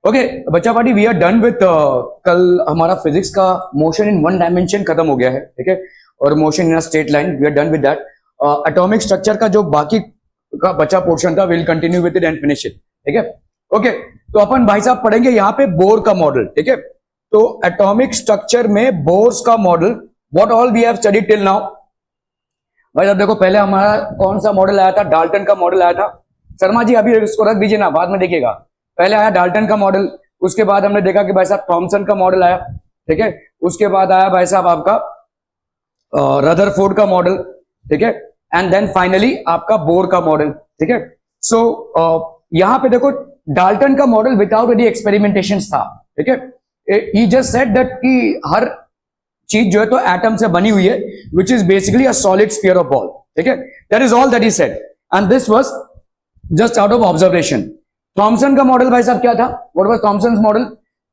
Okay बच्चा party, we are done with कल हमारा फिजिक्स का मोशन इन वन डायमेंशन खत्म हो गया है, ठीक है, और motion in a straight line, we are done with that. Atomic structure का जो बाकी का बचा पोर्शन था, will continue with it and finish it, ठीक है। ओके, तो अपन भाई साहब पढ़ेंगे यहाँ पे बोर का मॉडल, ठीक है। तो एटॉमिक स्ट्रक्चर में बोर्स का model, what all we have studied till now. भाई साहब देखो, पहले हमारा कौन सा मॉडल आया था? डाल्टन का मॉडल आया था। शर्मा जी अभी इसको रख दीजिए ना, बाद में देखिएगा। पहले आया डाल्टन का मॉडल, उसके बाद हमने देखा कि भाई साहब थॉमसन का मॉडल आया, ठीक है। उसके बाद आया भाई साहब आपका रदरफोर्ड का मॉडल, ठीक है, एंड देन फाइनली आपका बोर का मॉडल, ठीक है। सो यहां पे देखो, डाल्टन का मॉडल विदाउट एनी एक्सपेरिमेंटेशन था, ठीक है। ही जस्ट सेड दैट कि हर चीज जो है तो एटम से बनी हुई है, which is basically a solid sphere of ball, ठीक है। That is all that he said, and this was just out of observation. Thomson का मॉडल भाई साहब क्या था? What was Thomson's model?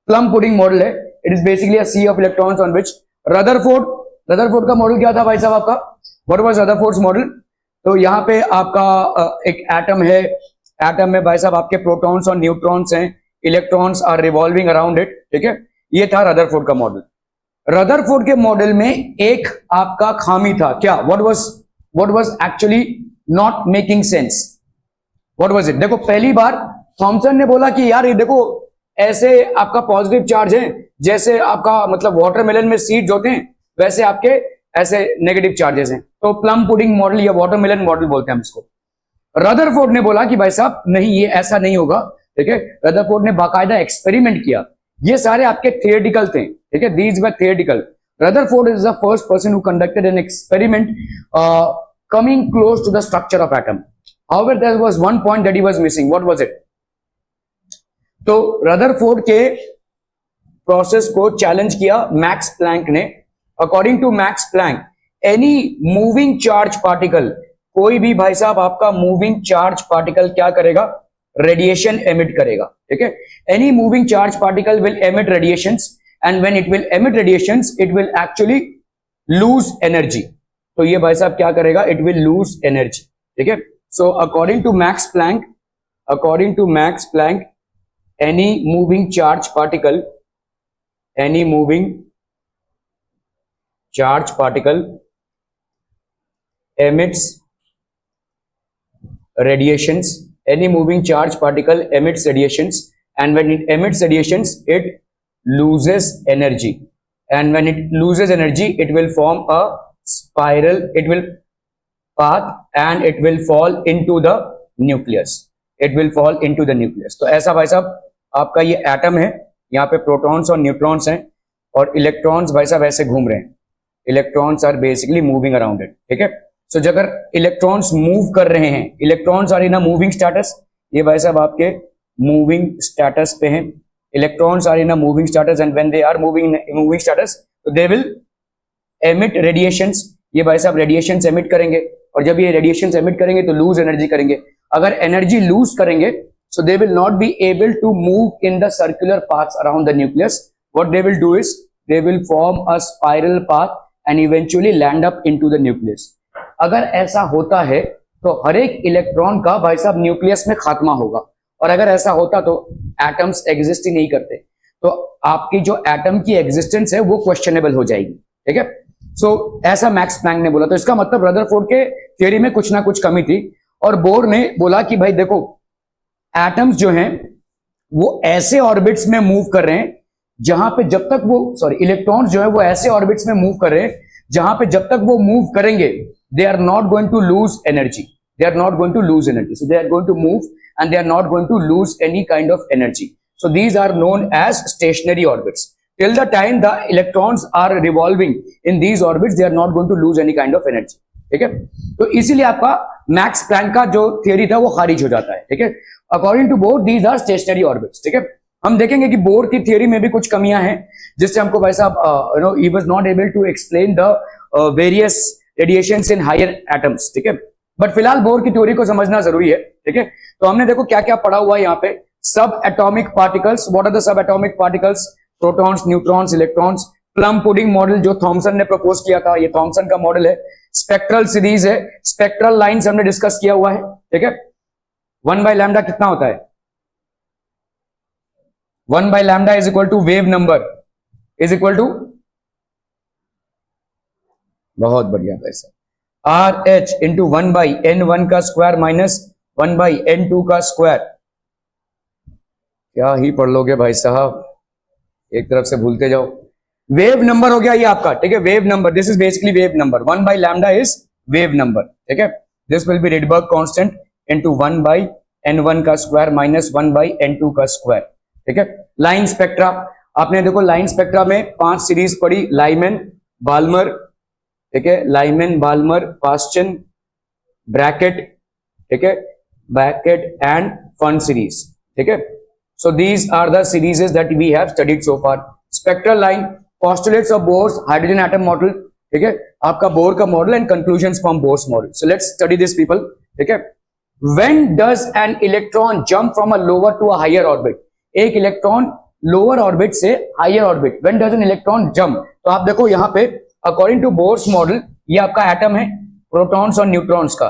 Plum pudding model है। It is basically a sea of electrons on which Rutherford का model क्या था भाई साहब आपका? What was Rutherford's model? तो यहां पे आपका एक एटम है, एटम में भाई साहब आपके प्रोटॉन्स और न्यूट्रॉन्स हैं, electrons are revolving around it, ठीक है। ये था रदरफोर्ड का मॉडल। रदरफोर्ड के मॉडल में एक आपका खामी था, क्या? What was actually not making sense? What was it? देखो, पहली बार थॉमसन ने बोला कि यार ये देखो, ऐसे आपका पॉजिटिव चार्ज है, जैसे आपका मतलब वाटरमेलन में सीड्स होते हैं, वैसे आपके ऐसे नेगेटिव चार्जेस हैं। तो प्लम पुडिंग मॉडल या वाटरमेलन मॉडल बोलते हैं हम इसको। रदरफोर्ड ने बोला कि भाई साहब नहीं, ये ऐसा नहीं होगा, ठीक है। रदरफोर्ड ने बाकायदा एक्सपेरिमेंट किया। ये सारे आपके थियोरेटिकल थे, ठीक है, these were theoretical. Rutherford is the first person who conducted an experiment coming close to the structure of atom. However, there was one point that he was missing. What was it? तो Rutherford के process को challenge किया Max Planck ने। According to Max Planck, any moving charge particle, कोई भी भाई साहब आपका मूविंग चार्ज पार्टिकल क्या करेगा? रेडिएशन एमिट करेगा, ठीक है। Any moving charge particle will emit radiations, and when it will emit radiations, it will actually lose energy. तो ये भाई साहब क्या करेगा? इट विल लूज एनर्जी, ठीक है। So according to Max Planck, any moving charge particle emits radiations. Any moving charge particle emits radiations, and when it emits radiations, it loses energy, and when it loses energy, it will form a spiral, it will path, and it will fall into the nucleus. तो ऐसा भाई साहब आपका ये atom है, यहाँ पे protons और न्यूट्रॉन्स हैं, और इलेक्ट्रॉन्स भाई साहब ऐसे घूम रहे हैं। Electrons are basically moving around it, ठीक है। सो अगर इलेक्ट्रॉन्स मूव कर रहे हैं, electrons are in a moving status, ये भाई साहब आपके मूविंग स्टेटस पे हैं। Electrons are in a moving status, and when they are moving status, तो दे विल एमिट रेडिएशंस। ये भाई साहब रेडिएशंस एमिट करेंगे, और जब ये रेडिएशंस एमिट करेंगे तो लूज एनर्जी करेंगे। अगर एनर्जी लूज करेंगे, so they will not be able to move in the circular paths around the nucleus. What they will do is they will form a spiral path and eventually land up into the nucleus. अगर ऐसा होता है तो हर एक electron का भाई साहब nucleus में खात्मा होगा, और अगर ऐसा होता तो एटम्स एग्जिस्ट ही नहीं करते, तो आपकी जो एटम की एग्जिस्टेंस है वो क्वेश्चनेबल हो जाएगी, ठीक है। सो ऐसा मैक्स प्लैंक ने बोला। तो इसका मतलब रदरफोर्ड के थ्योरी में कुछ ना कुछ कमी थी, और बोर ने बोला कि भाई देखो, एटम्स जो हैं वो ऐसे ऑर्बिट्स में मूव कर रहे हैं जहां पे जब तक वो इलेक्ट्रॉन्स जो है वो ऐसे ऑर्बिट्स में मूव कर रहे हैं जहां पे जब तक वो मूव करेंगे, they are not going to lose energy, so they are going to move and they are not going to lose any kind of energy. So these are known as stationary orbits. Till the time the electrons are revolving in these orbits, they are not going to lose any kind of energy, ठीक है। तो इसीलिए आपका max Planck का जो theory था वो खारिज हो जाता है, ठीक है। According to Bohr, these are stationary orbits, ठीक है। हम देखेंगे कि बोर की थियरी में भी कुछ कमियां हैं, जिससे हमको भाई साहब he was not able to explain the various radiations in higher atoms, ठीक है। बट फिलहाल बोर की थ्योरी को समझना जरूरी है, ठीक है। तो हमने देखो क्या क्या पढ़ा हुआ है यहाँ पे। Subatomic particles, what are the subatomic particles? Protons, neutrons, electrons. Plum pudding model जो थॉमसन ने प्रपोज किया था, ये थॉमसन का मॉडल है। स्पेक्ट्रल सीरीज है, स्पेक्ट्रल लाइंस हमने डिस्कस किया हुआ है, ठीक है। 1/λ कितना होता है? 1 by lambda is equal to wave number is equal to, बहुत बढ़िया पैसा, R H into 1 by n1 का स्क्वायर माइनस 1 बाई n2 का स्क्वायर। क्या ही पढ़ लोगे भाई साहब, एक तरफ से भूलते जाओ। वेव नंबर हो गया ये आपका, ठीक है, wave number, this is basically wave number. 1 by lambda is wave number, ठीक है। This will be Rydberg constant into 1 by n1 का स्क्वायर माइनस 1 बाई n2 का स्क्वायर, ठीक है। लाइन स्पेक्ट्रा, आपने देखो लाइन स्पेक्ट्रा में 5 सीरीज पढ़ी, लाइमन, बाल्मर, ठीक है, लाइमन, बाल्मर, पास्चन, ब्रैकेट, ठीक है, ब्रैकेट एंड फन सीरीज, ठीक है। So these are the serieses that we have studied so far. Spectral line, postulates of Bohr's hydrogen atom model, ठीक है, आपका बोर का model and conclusions from Bohr's model. So let's study this people, ठीक है। When does an electron jump from a lower to a higher orbit, एक electron lower orbit से higher orbit, when does an electron jump, तो आप देखो यहां पे according to Bohr's model ये आपका एटम है प्रोटॉन्स और न्यूट्रॉन्स का।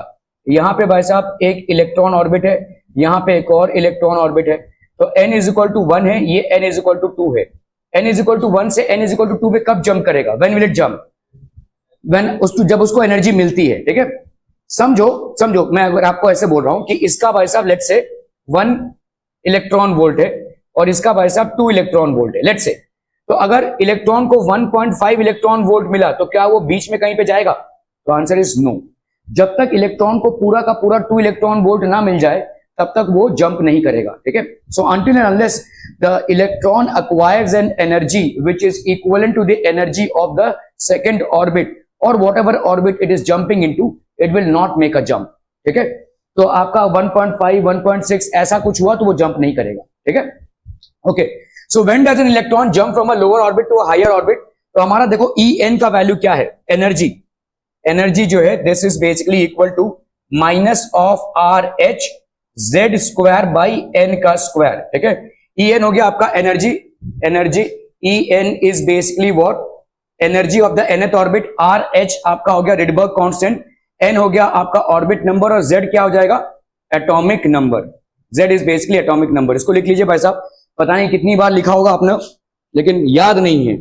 यहां पे भाई साहब एक इलेक्ट्रॉन ऑर्बिट है, यहां पे एक और इलेक्ट्रॉन ऑर्बिट है। तो n इज इक्वल टू 1 है, ये n इज इक्वल टू 2 है। n इज इक्वल टू 1 से n इज इक्वल टू 2 पे कब जंप करेगा? When will it jump? जब उसको एनर्जी मिलती है, ठीक है। समझो मैं अगर आपको ऐसे बोल रहा हूं कि इसका भाई साहब लेट्स से 1 इलेक्ट्रॉन वोल्ट है और इसका भाई साहब 2 इलेक्ट्रॉन वोल्ट है लेट्स से। तो अगर इलेक्ट्रॉन को 1.5 इलेक्ट्रॉन वोल्ट मिला तो क्या वो बीच में कहीं पे जाएगा? तो आंसर इज नो। जब तक इलेक्ट्रॉन को पूरा का पूरा 2 इलेक्ट्रॉन वोल्ट ना मिल जाए तब तक वो जंप नहीं करेगा, ठीक है। So until and unless the electron acquires an energy which is equivalent to the energy of the second orbit or whatever orbit it is jumping into, it will not make a jump, ठीक है। तो आपका 1.5 1.6 ऐसा कुछ हुआ तो वो jump नहीं करेगा, ठीक है। Okay, so when does an electron jump from a lower orbit to a higher orbit, तो हमारा देखो En का वैल्यू क्या है? एनर्जी जो है this is basically equal to minus of R H Z square by n का square, ठीक है। En हो गया आपका energy, En is basically what? Energy of the nth orbit. R H आपका हो गया रिडबर्ग कांस्टेंट, n हो गया आपका ऑर्बिट नंबर और z क्या हो जाएगा? Atomic number. z is basically atomic number. इसको लिख लीजिए भाई साहब, पता नहीं कितनी बार लिखा होगा आपने लेकिन याद नहीं है,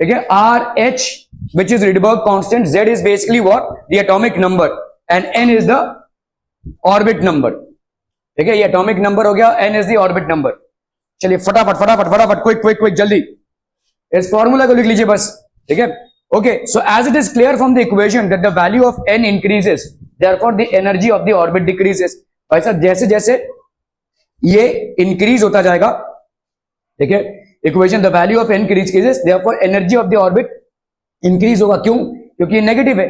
ठीक है। R H which is Rydberg constant, z is basically what? The atomic number and n is the orbit number, ठीक है। ये एटॉमिक नंबर हो गया, n is the orbit number. चलिए फटाफट क्विक जल्दी इस फॉर्मूला को लिख लीजिए बस, ठीक है। Okay, so as it is clear from the equation that the value of n increases therefore the energy of the orbit decreases. भाई साहब जैसे जैसे ये इंक्रीज होता जाएगा, ठीक है, equation the value of n increases therefore energy of the orbit increase होगा। क्यों? क्योंकि ये नेगेटिव है।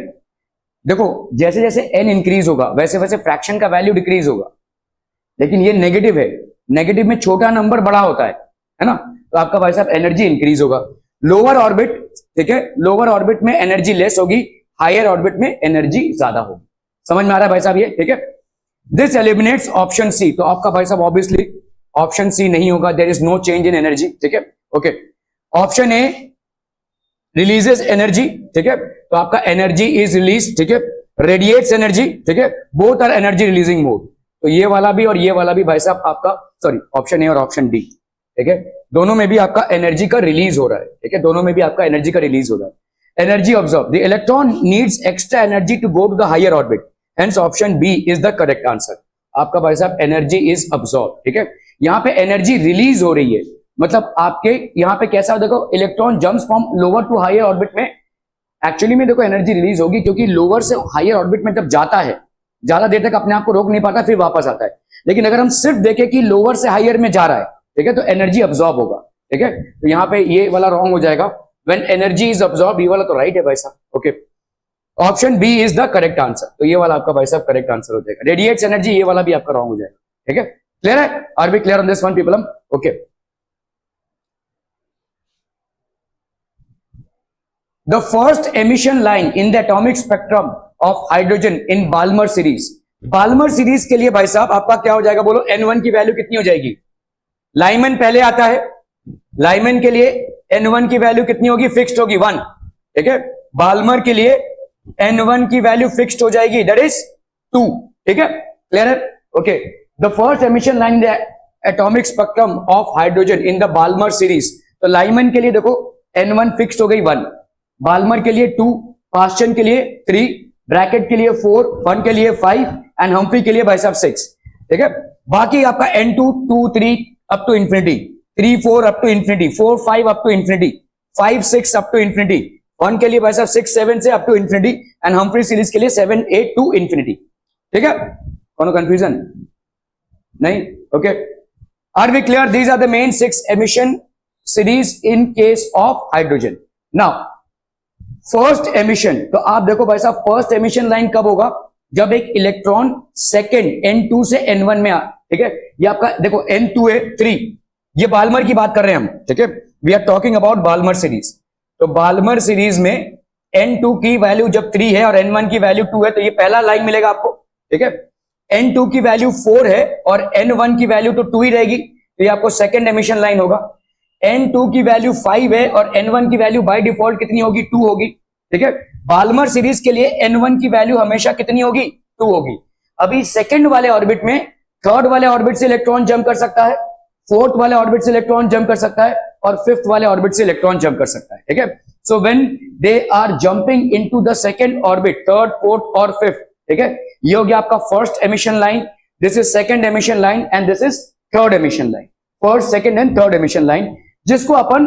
देखो जैसे जैसे n इंक्रीज होगा वैसे वैसे फ्रैक्शन का वैल्यू डिक्रीज होगा, लेकिन ये नेगेटिव है। नेगेटिव में छोटा नंबर बड़ा होता है ना। तो आपका भाई साहब एनर्जी इंक्रीज होगा। लोअर ऑर्बिट, ठीक है, लोअर ऑर्बिट में एनर्जी लेस होगी, हायर ऑर्बिट में एनर्जी ज्यादा होगी। समझ में आ रहा है भाई साहब ये, ठीक है। This eliminates option C. तो आपका भाई साहब ऑब्वियसली ऑप्शन सी नहीं होगा, there is no change in energy, ठीक है। Okay, option A releases energy, ठीक है। तो आपका एनर्जी इज रिलीज, ठीक है, रेडिएट्स एनर्जी, ठीक है, both are energy releasing mode. तो ये वाला भी और ये वाला भी भाई साहब आपका, सॉरी, ऑप्शन ए और ऑप्शन डी, ठीक है, दोनों में भी आपका एनर्जी का रिलीज हो रहा है, ठीक है, दोनों में भी आपका एनर्जी का रिलीज हो रहा है। Energy observe, the electron needs extra energy to go to the higher orbit, hence option B is the correct answer. आपका भाई साहब एनर्जी इज अब्सॉर्ब, ठीक है। यहाँ पे एनर्जी रिलीज हो रही है, मतलब आपके यहाँ पे कैसा हो, देखो electron jumps from lower to higher orbit में, एक्चुअली में देखो एनर्जी रिलीज होगी क्योंकि लोअर से हायर ऑर्बिट में जब जाता है ज्यादा देर तक अपने आप को रोक नहीं पाता, फिर वापस आता है। लेकिन अगर हम सिर्फ देखें कि लोअर से हायर में जा रहा है, ठीक है, तो एनर्जी अब्सॉर्ब होगा, ठीक है। तो यहाँ पे ये वाला रॉन्ग हो जाएगा। व्हेन एनर्जी इज अब्सॉर्ब, ये वाला तो राइट है भाई साहब। Okay, option B is the correct answer. तो ये वाला आपका भाई साहब करेक्ट आंसर हो जाएगा। रेडिएट्स एनर्जी, ये वाला भी आपका रॉन्ग हो जाएगा, ठीक है। क्लियर है? Are B clear on this one people? Okay, the first emission line in the atomic spectrum of hydrogen in Balmer series, Balmer series के लिए भाई साहब आपका क्या हो जाएगा बोलो? n1 की वैल्यू कितनी हो जाएगी? लाइमन पहले आता है, लाइमन के लिए n1 की वैल्यू कितनी होगी? फिक्स्ड होगी 1, ठीक है। बाल्मर के लिए n1 की वैल्यू फिक्स्ड हो जाएगी, दैट इज 2, ठीक है। क्लियर है? Okay, the first emission line atomic spectrum of hydrogen in the Balmer series. तो लाइमन के लिए देखो N1 फिक्स्ड हो गई 1, बाल्मर के लिए 2, पास्चन के लिए 3, ब्रैकेट के लिए 4, 1 के लिए 5 एंड हम्फ्री के लिए भाई साहब 6। ठीक है, बाकी आपका N2 2 3 up to infinity, 3 4 up to infinity, 4 5 up to infinity, 5 6 up to infinity, 1 के लिए भाई साहब 6 7 से up to infinity and Humphrey series के लिए 7 8 टू इंफिनिटी। ठीक है, कोनो कंफ्यूजन नहीं? Okay, are we clear? These are the main 6 emission series in case of hydrogen. Now first emission, तो आप देखो भाई साहब फर्स्ट एमिशन लाइन कब होगा? जब एक इलेक्ट्रॉन सेकंड N2 से N1 में आ, ठीक है, ये आपका देखो N2 है 3, ये बाल्मर की बात कर रहे हैं हम। ठीक है, we are talking about Balmer series. तो बाल्मर सीरीज में N2 की वैल्यू जब 3 है और N1 की वैल्यू 2 है, तो ये पहला लाइन मिलेगा आपको। ठीक है, N2 की वैल्यू 4 है और N1 की वैल्यू तो 2 ही रहेगी, तो ये आपको सेकंड एमिशन लाइन होगा। N2 की वैल्यू 5 है और N1 की वैल्यू बाय डिफॉल्ट कितनी होगी? 2 होगी। ठीक है, बाल्मर सीरीज के लिए N1 की वैल्यू हमेशा कितनी होगी? 2 होगी। अभी सेकंड वाले ऑर्बिट में थर्ड वाले ऑर्बिट से इलेक्ट्रॉन जंप कर सकता है, फोर्थ वाले ऑर्बिट से इलेक्ट्रॉन जंप कर सकता है और फिफ्थ वाले ऑर्बिट से इलेक्ट्रॉन जंप कर सकता है। ठीक है, so when they are jumping into the second orbit, third fourth और फिफ्थ, ठीक है, ये हो गया आपका first emission line, this is second emission line and this is third emission line. First second and third emission line, जिसको अपन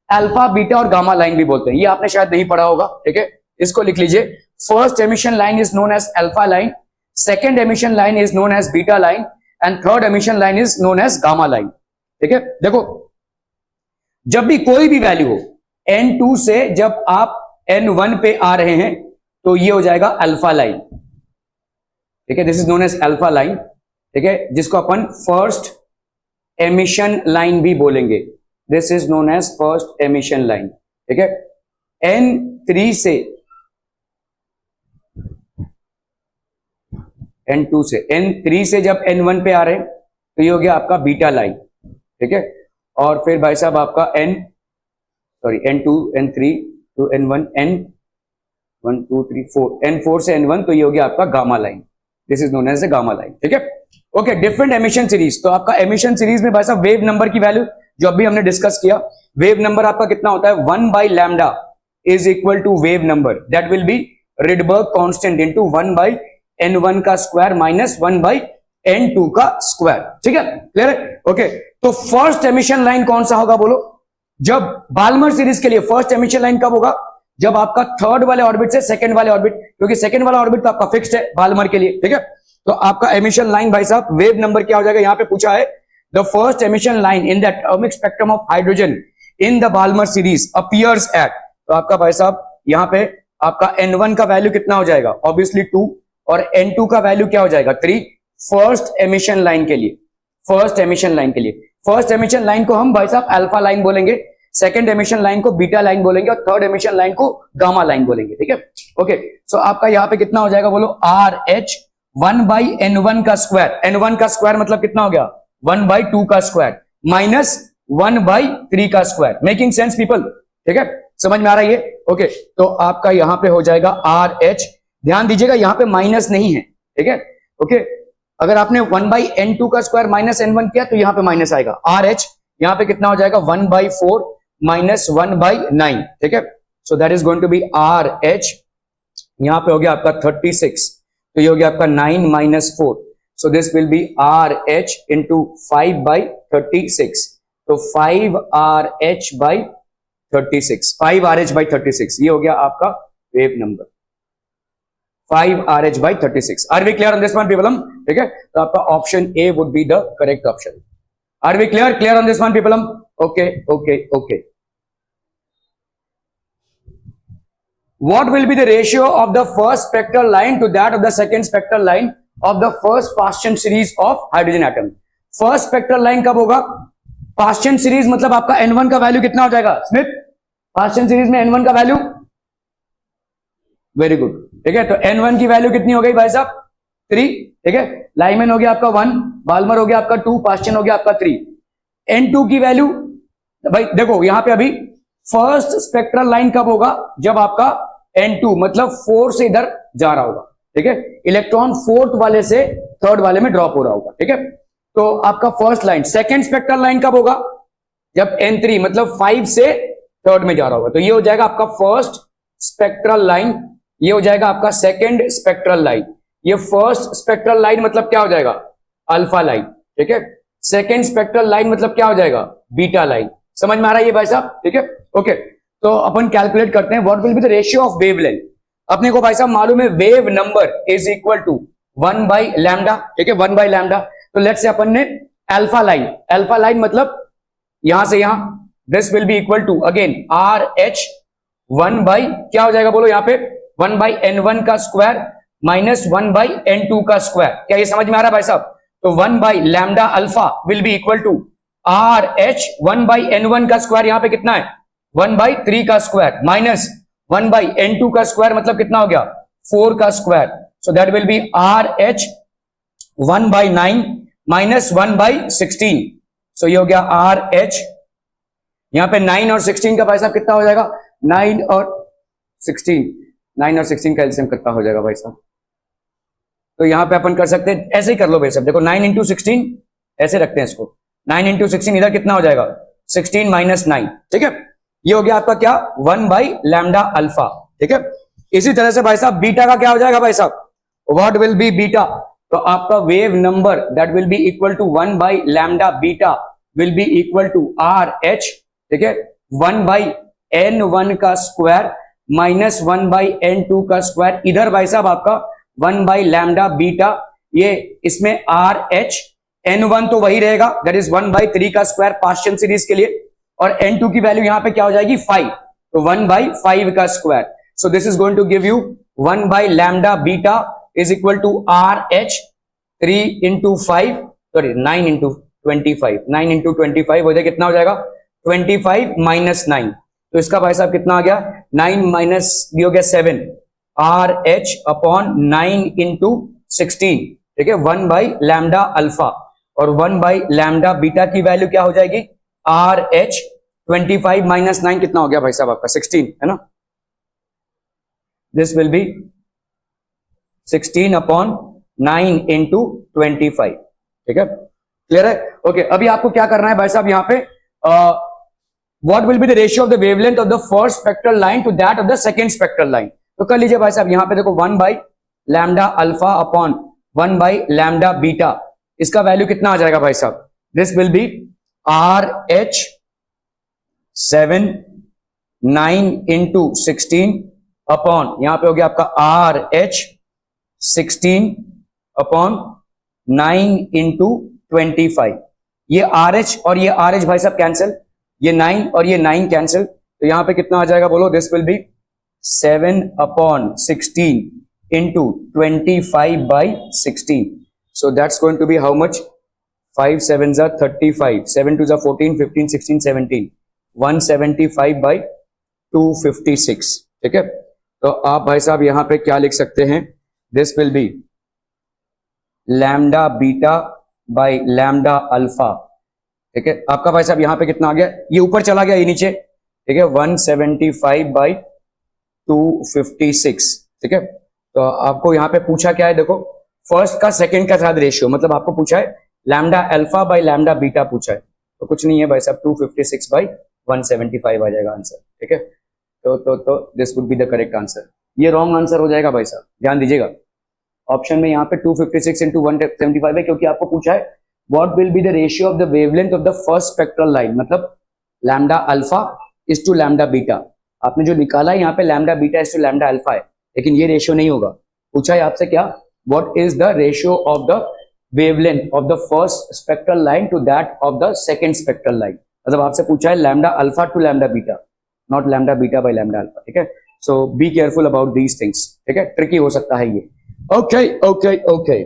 alpha beta और गामा लाइन भी बोलते हैं। ये आपने शायद नहीं पढ़ा होगा। ठीक है, इसको लिख लीजिए। First emission line is known as alpha line, second emission line is known as beta line and third emission line is known as gamma line. ठीक है, देखो जब भी कोई भी वैल्यू हो N2 से जब आप N1 पे आ रहे हैं तो ये हो जाएगा अल्फा लाइन। ठीक है, this is known as alpha line. ठीक है, जिसको अपन फर्स्ट एमिशन लाइन भी बोलेंगे, this is known as first emission line. ठीक है, N3 से N2 से N3 से जब N1 पे आ रहे हैं तो ये हो गया आपका बीटा लाइन। ठीक है, और फिर भाई साहब आपका N2 N3 to N1, N1 2 3 4, N4 से N1, तो ये हो गया आपका gamma line, this is known as the gamma line. ठीक है, ओके, डिफरेंट एमिशन सीरीज। तो आपका एमिशन सीरीज में भाई साहब वेव नंबर की वैल्यू जो अभी हमने डिस्कस किया, वेव नंबर आपका कितना होता है? 1 by lambda is equal to wave number, that will be Rydberg constant into 1 by N1 का स्क्वायर माइनस 1 by N2 का स्क्वायर। ठीक है, क्लियर है? ओके, तो फर्स्ट एमिशन लाइन कौन सा होगा बोलो? जब बाल्मर सीरीज के लिए फर्स्ट एमिशन लाइन कब होगा? जब आपका थर्ड वाले ऑर्बिट से सेकंड वाले ऑर्बिट, क्योंकि सेकंड वाला ऑर्बिट तो आपका फिक्स्ड है बाल्मर के लिए। ठीक है, तो आपका एमिशन लाइन भाई साहब वेव नंबर क्या हो जाएगा? यहां पे पूछा है the first emission line in the atomic spectrum of hydrogen in the Balmer series appears at, तो आपका भाई साहब यहां पे आपका N1 का वैल्यू कितना हो जाएगा? ऑब्वियसली 2, और N2 का वैल्यू क्या हो जाएगा? 3। फर्स्ट एमिशन लाइन के लिए, फर्स्ट एमिशन लाइन के लिए, फर्स्ट एमिशन लाइन को हम भाई साहब अल्फा लाइन बोलेंगे, सेकंड एमिशन लाइन को बीटा लाइन बोलेंगे और थर्ड एमिशन लाइन को गामा लाइन बोलेंगे। ठीक है, ओके, सो आपका यहां पे कितना हो जाएगा बोलो? RH 1 by N1 का स्क्वायर, N1 का स्क्वायर मतलब कितना हो गया? 1 by 2 का स्क्वायर माइनस 1 by 3 का स्क्वायर। Making sense people? ठीक है, समझ में आ रहा है ये? ओके, तो आपका यहां पे हो जाएगा RH, ध्यान दीजिएगा यहां पे माइनस नहीं है। ठीक है, ओके, अगर आपने 1 by N2 का स्क्वायर माइनस N1 किया तो यहां पे माइनस आएगा। RH यहां पे कितना हो जाएगा? 1 by 4 माइनस 1 by 9। ठीक है, so that is going to be RH, यहां पे हो गया आपका 36, तो ये हो गया आपका 9 minus 4, so this will B RH into 5 by 36, तो 5RH by 36, 5RH by 36, ये हो गया आपका wave number, 5RH by 36। Are we clear on this one people? ठीक है, तो आपका option A would be the correct option. Are we clear? Clear on this one people? Okay okay okay. What will be the ratio of the first spectral line to that of the second spectral line of the first Paschen series of hydrogen atom? First spectral line कब होगा? Paschen series मतलब आपका N1 का value कितना हो जाएगा Smith? Paschen series में N1 का वैल्यू, वेरी गुड। ठीक है, तो N1 की वैल्यू कितनी हो गई भाई साहब? 3। ठीक है, लाइमन हो गया आपका 1, बाल्मर हो गया आपका 2, पास्चन हो गया आपका 3। N2 की वैल्यू भाई देखो यहां पे अभी फर्स्ट स्पेक्ट्रल लाइन कब होगा? जब आपका N2 मतलब 4 से इधर जा रहा होगा। ठीक है, इलेक्ट्रॉन फोर्थ वाले से थर्ड वाले में ड्रॉप हो रहा होगा। ठीक है, तो आपका first line, second spectral line कब होगा? जब N3 मतलब 5 से थर्ड में जा रहा होगा, तो ये हो जाएगा आपका फर्स्ट स्पेक्ट्रल लाइन, ये हो जाएगा आपका सेकेंड स्पेक्ट्रल लाइन। ये फर्स्ट स्पेक्ट्रल लाइन मतलब क्या हो जाएगा? अल्फा लाइन, ठीक है। सेकेंड स्पेक्ट्रल लाइन मतलब क्या हो जाएगा? Beta line. समझ में आ रहा है ये भाई साहब? ठीक है, ओके। तो अपन कैलकुलेट करते हैं, what will be the ratio of wavelength. अपने को भाई साहब मालूम है wave number is equal to 1 by lambda, ठीक है, 1 बाई लैम्डा। तो लेट्स से अपन ने अल्फा लाइन मतलब यहां से यहां, this will be equal to again R H 1 by क्या हो जाएगा बोलो यहां पे? 1 बाई N1 का स्क्वायर माइनस 1 बाई N2 का स्क्वायर। क्या ये समझ में आ रहा है भाई साहब? तो 1 by lambda alpha will be equal to R H 1 by N1 का स्क्वायर, यहां पे कितना है? 1 बाई 3 का स्क्वायर माइनस 1 बाई N2 का स्क्वायर मतलब कितना हो गया? 4 का square. So that will B are H 1 by 9 minus 1 by 16। सो ये हो गया आर एच, यहां पे 9 और 16 का भाई साहब कितना हो जाएगा? 9 और 16, 9 और 16 का एलसीएम कितना हो जाएगा भाई साहब? तो यहां पे अपन कर सकते हैं, ऐसे ही कर लो भाई साहब, देखो 9 इंटू 16 ऐसे रखते हैं इसको, 9 इंटू 16 इधर कितना हो जाएगा? 16 माइनस 9, ठीक है। ये हो गया आपका क्या? 1 बाई लैम्डा अल्फा, ठीक है। इसी तरह से भाई साहब बीटा का क्या हो जाएगा भाई साहब? What will be beta? तो आपका wave number that will be equal to 1 by lambda beta will be equal to R H, ठीक है, 1 बाई N1 का स्क्वायर माइनस 1 बाई N2 का स्क्वायर। इधर भाई साहब आपका 1 बाई लैम्डा बीटा, ये इसमें आर एच, N1 तो वही रहेगा, दैट इज 1 बाई 3 का स्क्वायर पार्शियल सीरीज के लिए, और N2 की वैल्यू यहां पे क्या हो जाएगी? 5, तो 1 बाई 5 का square. So this is going to give you 1 by lambda beta is equal to R H 3 into 5, sorry 9 into 25, 9 into 25 हो जाए कितना हो जाएगा? 25 माइनस 9, तो इसका भाई साहब कितना आ गया? 9 माइनस ये हो गया 7, आर एच अपॉन 9 इंटू 16, ठीक है, 1 बाई लैम्डा अल्फा, और 1 बाई लैम्डा बीटा की वैल्यू क्या हो जाएगी? आर एच 25 माइनस 9 कितना हो गया भाई साहब आपका? 16, है ना। This will B 16 upon 9 into 25, ठीक है, क्लियर है? ओके, अभी आपको क्या करना है भाई साहब यहां पे, what will be the ratio of the wavelength of the first spectral line to that of the second spectral line? तो कर लीजिए भाई साहब, यहां पे देखो 1 by lambda alpha upon 1 by lambda beta, इसका वैल्यू कितना आ जाएगा भाई साहब? This will B R H 7 9 into 16 upon यहां पे हो गया आपका आर एच 16 अपॉन 9 इंटू 25। ये आर एच और ये आर एच भाई साहब कैंसिल, ये 9 और ये 9 कैंसिल, तो यहां पे कितना आ जाएगा बोलो? This will be 7 upon 16 into 25 by 16। So that's going to be how much? 5 7 जा 35, 7 2 जा 14, 15 16 17, 175 बाई 256, ठीक है। तो आप भाई साहब यहां पे क्या लिख सकते हैं? This will B lambda beta by lambda alpha, ठीक है। आपका भाई साहब यहां पे कितना आ गया? ये ऊपर चला गया, ये नीचे, ठीक है, 175 बाई 256, ठीक है। तो आपको यहां पे पूछा क्या है? देखो फर्स्ट का सेकंड का साथ रेशियो, मतलब आपको पूछा है lambda alpha by lambda beta पूछा है, तो कुछ नहीं है भाई साहब, 256 बाई 175 आ जाएगा आंसर, ठीक है। तो this would be the correct answer. ये रॉन्ग आंसर हो जाएगा भाई साहब, ध्यान दीजिएगा। ऑप्शन में यहाँ पे 256 इंटू 175 है, क्योंकि आपको पूछा है what will be the ratio of the wavelength of the first spectral line, मतलब lambda alpha is to lambda beta. आपने जो निकाला है यहाँ पे lambda beta is to lambda alpha है, लेकिन ये रेशियो नहीं होगा। पूछा है आपसे क्या? What is the ratio of the wavelength of the first spectral line to that of the second spectral line, मतलब आपसे पूछा है lambda alpha to lambda beta, not lambda beta by lambda alpha, ठीक है। So be careful about these things, ठीक है, tricky हो सकता है ये। Okay okay okay,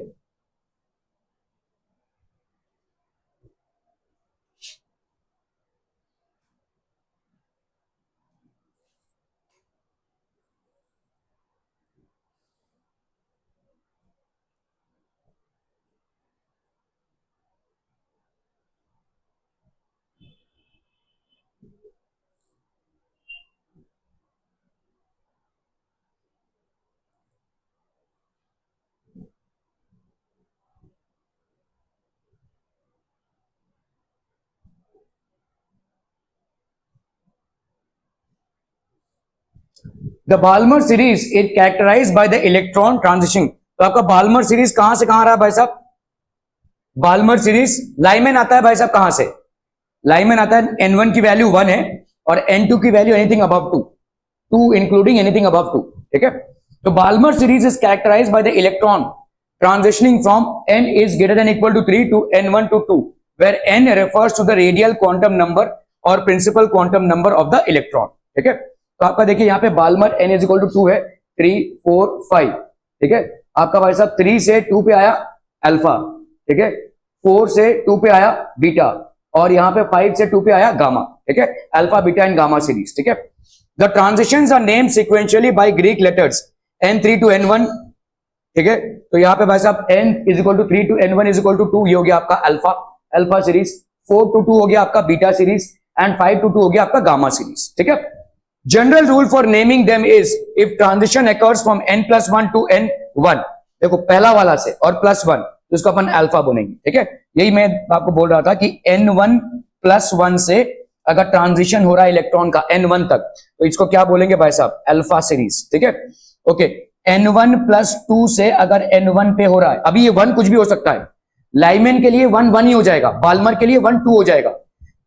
the Balmer series is characterized by the electron transition. तो आपका बाल्मर सीरीज कहां से कहां आ रहा है भाई साहब? बाल्मर सीरीज लाइमेन आता है भाई साहब, कहां से? लाइमेन आता है, n1 की वैल्यू 1 है और n2 की value anything above 2 including anything above 2, ठीक है। तो Balmer series is characterized by the electron transitioning from n is greater than equal to 3 to n1 to 2, where n refers to the radial quantum number or principal quantum number of the electron, ठीक है। तो आपका देखिए यहाँ पे Balmer n is equal to 2 है, 3 4 5, ठीक है। आपका भाई साहब 3 से 2 पे आया अल्फा, ठीक है, 4 से 2 पे आया बीटा और यहाँ पे 5 से 2 पे आया गामा, ठीक है, alpha beta and gamma series, ठीक है। The transitions are named sequentially by Greek letters n3 to n1, ठीक है। तो यहाँ पे भाई साहब n is equal to 3 to n1 is equal to 2, ये हो गया आपका अल्फा अल्फा सीरीज, 4 to 2 हो गया आपका बीटा सीरीज एंड 5 to 2 हो गया आपका गामा सीरीज, ठीक है। General rule for naming them is if transition occurs from n+1 to n1, देखो पहला वाला से और +1 तो इसको अपन अल्फा बोलेंगे, ठीक है। यही मैं आपको बोल रहा था कि n1+1 से अगर ट्रांजिशन हो रहा है इलेक्ट्रॉन का n1 तक तो इसको क्या बोलेंगे भाई साहब? अल्फा सीरीज, ठीक है। ओके, n1+2 से अगर n1 पे हो रहा है, अभी ये 1 कुछ भी हो सकता है, लाइमेन के लिए 1 1 ही हो जाएगा, बाल्मर के लिए 1 2 हो जाएगा,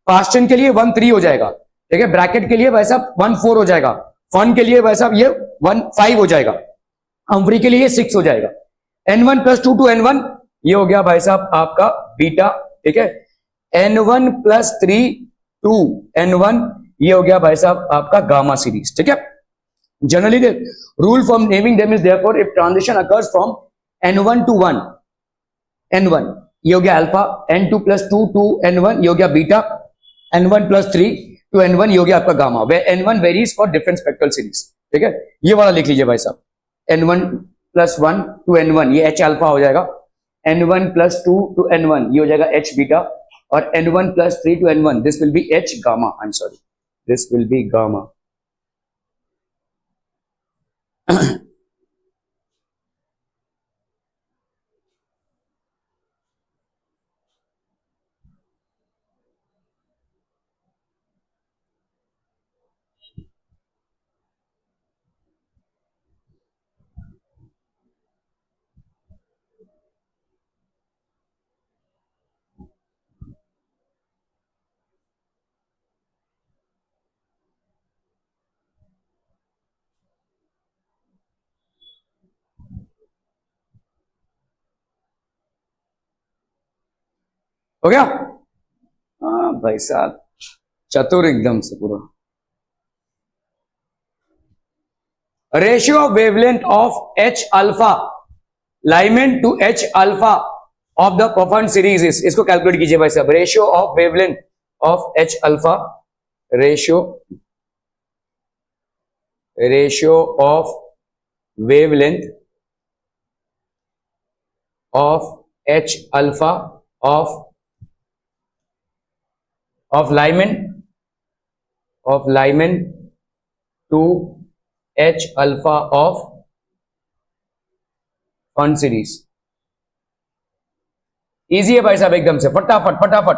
पास्टन के लिए 1 3 हो जाएगा, ठीक है, ब्रैकेट के लिए भाई साहब 1 4 हो जाएगा, फन के लिए भाई साहब ये 1 5 हो जाएगा, हम्फ्री के लिए 6 हो जाएगा। n1+2 to n1 ये हो गया भाई साहब आपका बीटा, ठीक है। n1+3 to n1 ये हो गया भाई साहब आपका गामा सीरीज, ठीक है। Generally, the rule from naming them is therefore if transition occurs from n1 to 1, n1 ये हो गया अल्फा, n2+2 to n1 ये हो गया बीटा, n1+3 to n1 ये हो गया आपका gamma, where n1 varies for different spectral series, ठीक है। ये वाला लिख लीजिए भाई साहब, n1+1 to n1 ये h अल्फा हो जाएगा, n1+2 to n1 ये हो जाएगा h बीटा और n1+3 to n1 this will be h gamma, I'm sorry, this will be gamma। हो गया? हाँ भाई साहब चतुर एकदम से पूरा। Ratio of wavelength of H alpha Lyman to H alpha of the परफॉर्म सीरीज इज, इसको कैलकुलेट कीजिए भाई साहब। Ratio of wavelength of H alpha, ratio of wavelength of H alpha of Lyman to H alpha of Pfund series. Easy है भाई साहब एकदम से, फटाफट।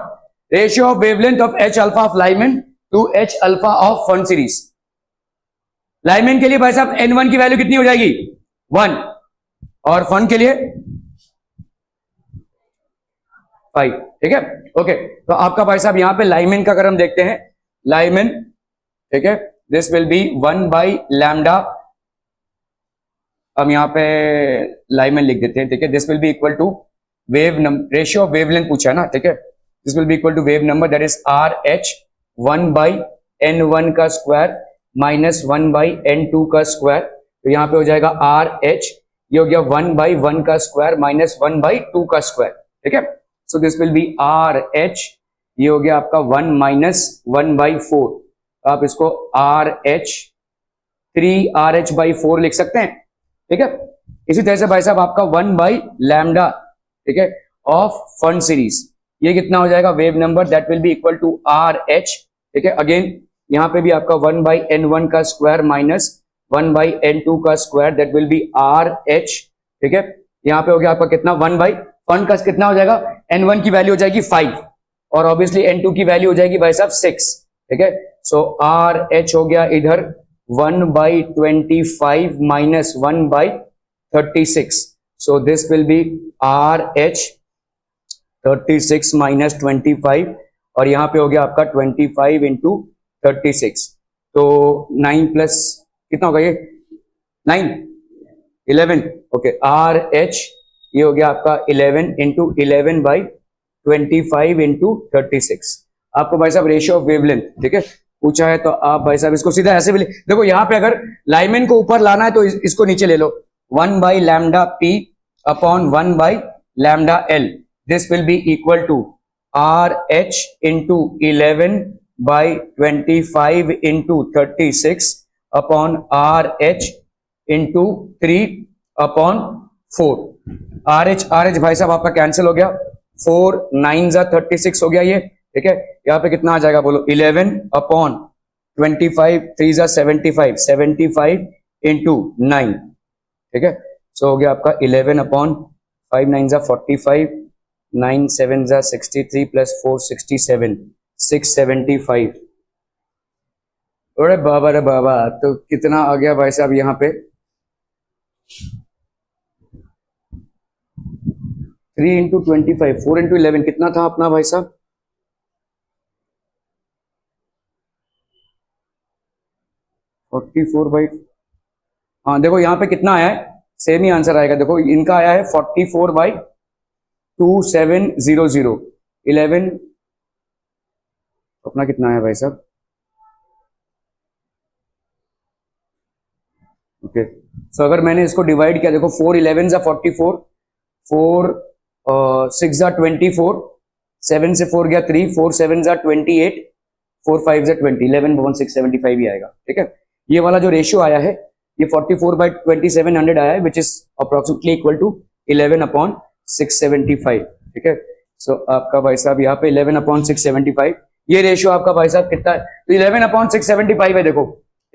Ratio of wavelength of H alpha of Lyman to H alpha of Pfund series. Lyman के लिए भाई साहब N1 की वैल्यू कितनी हो जाएगी? 1 और फन के लिए 5, ठीक है। ओके, तो आपका भाई साहब यहां पे लाइमेन का अगर हम देखते हैं, लाइमेन, ठीक है, दिस विल बी 1/λ, हम यहां पे लाइमेन लिख देते हैं, ठीक है। This will be equal to wave number, ratio of wavelength पूछा है ना, ठीक है। This will be equal to wave number that is RH 1/n1 का स्क्वायर माइनस 1/n2 का स्क्वायर, तो यहां पे हो जाएगा RH, ये हो गया 1/1 का स्क्वायर माइनस 1/2 का स्क्वायर, ठीक है। So this will B RH, ये हो गया आपका 1 माइनस 1/4, आप इसको RH 3RH/4 लिख सकते हैं, ठीक है। इसी तरह से भाई साहब आपका 1/λ, ठीक है, ऑफ फन सीरीज, ये कितना हो जाएगा? Wave number that will be equal to RH, ठीक है। अगेन यहां पे भी आपका 1/n1 का स्क्वायर माइनस 1/n2 का square that will B RH, ठीक है। यहां पे हो गया आपका कितना? 1 फन का कितना हो जाएगा? n1 की वैल्यू हो जाएगी 5 और ऑब्वियसली n2 की वैल्यू हो जाएगी भाई साहब 6, ठीक है। सो RH हो गया इधर 1/25 minus 1/36. So this will be RH 36 minus 25 और यहाँ पे हो गया आपका 25 into 36. तो 9 प्लस कितना होगा ये 9 11 ओके RH ये हो गया आपका 11 into 11/25 into 36. आपको भाई साहब रेशियो ऑफ वेवलेंथ ठीक है पूछा है तो आप भाई साहब इसको सीधा ऐसे भी देखो यहाँ पे अगर लाइमेन को ऊपर लाना है तो इसको नीचे ले लो 1/λp upon 1/λl. This will be equal to RH into 11/25 into 36 upon RH into 3 upon 4. RH भाई साहब आपका कैंसिल हो गया 4 9 जा 36 हो गया ये ठीक है यहाँ पे कितना आ जाएगा बोलो 11 upon 25 3 जा 75 into 9 ठीक है सो हो गया आपका 11 upon 5 9 जा 45 9 7 जा 63 plus 4 67 675. अरे बाबा तो कितना आ गया भाई साहब यहाँ पे 3 into 25 4 into 11 कितना था अपना भाई साहब 44 बाई हाँ देखो यहाँ पे कितना आया है सेम ही आंसर आएगा देखो इनका आया है 44/2700 11 अपना कितना आया भाई साहब ओके सो अगर मैंने इसको डिवाइड किया देखो 4 11 जा 44 4 6 जा 24 7 से 4 गया 3 4 7 जा 28 4 5 जा 20 11/675 ही आएगा ठीक है ये वाला जो रेशियो आया है ये 44/2700 आया है which is approximately equal to 11/675 ठीक है सो आपका भाई साहब यहाँ पे 11/675 ये रेशियो आपका भाई साहब कितना है तो 11/675 है देखो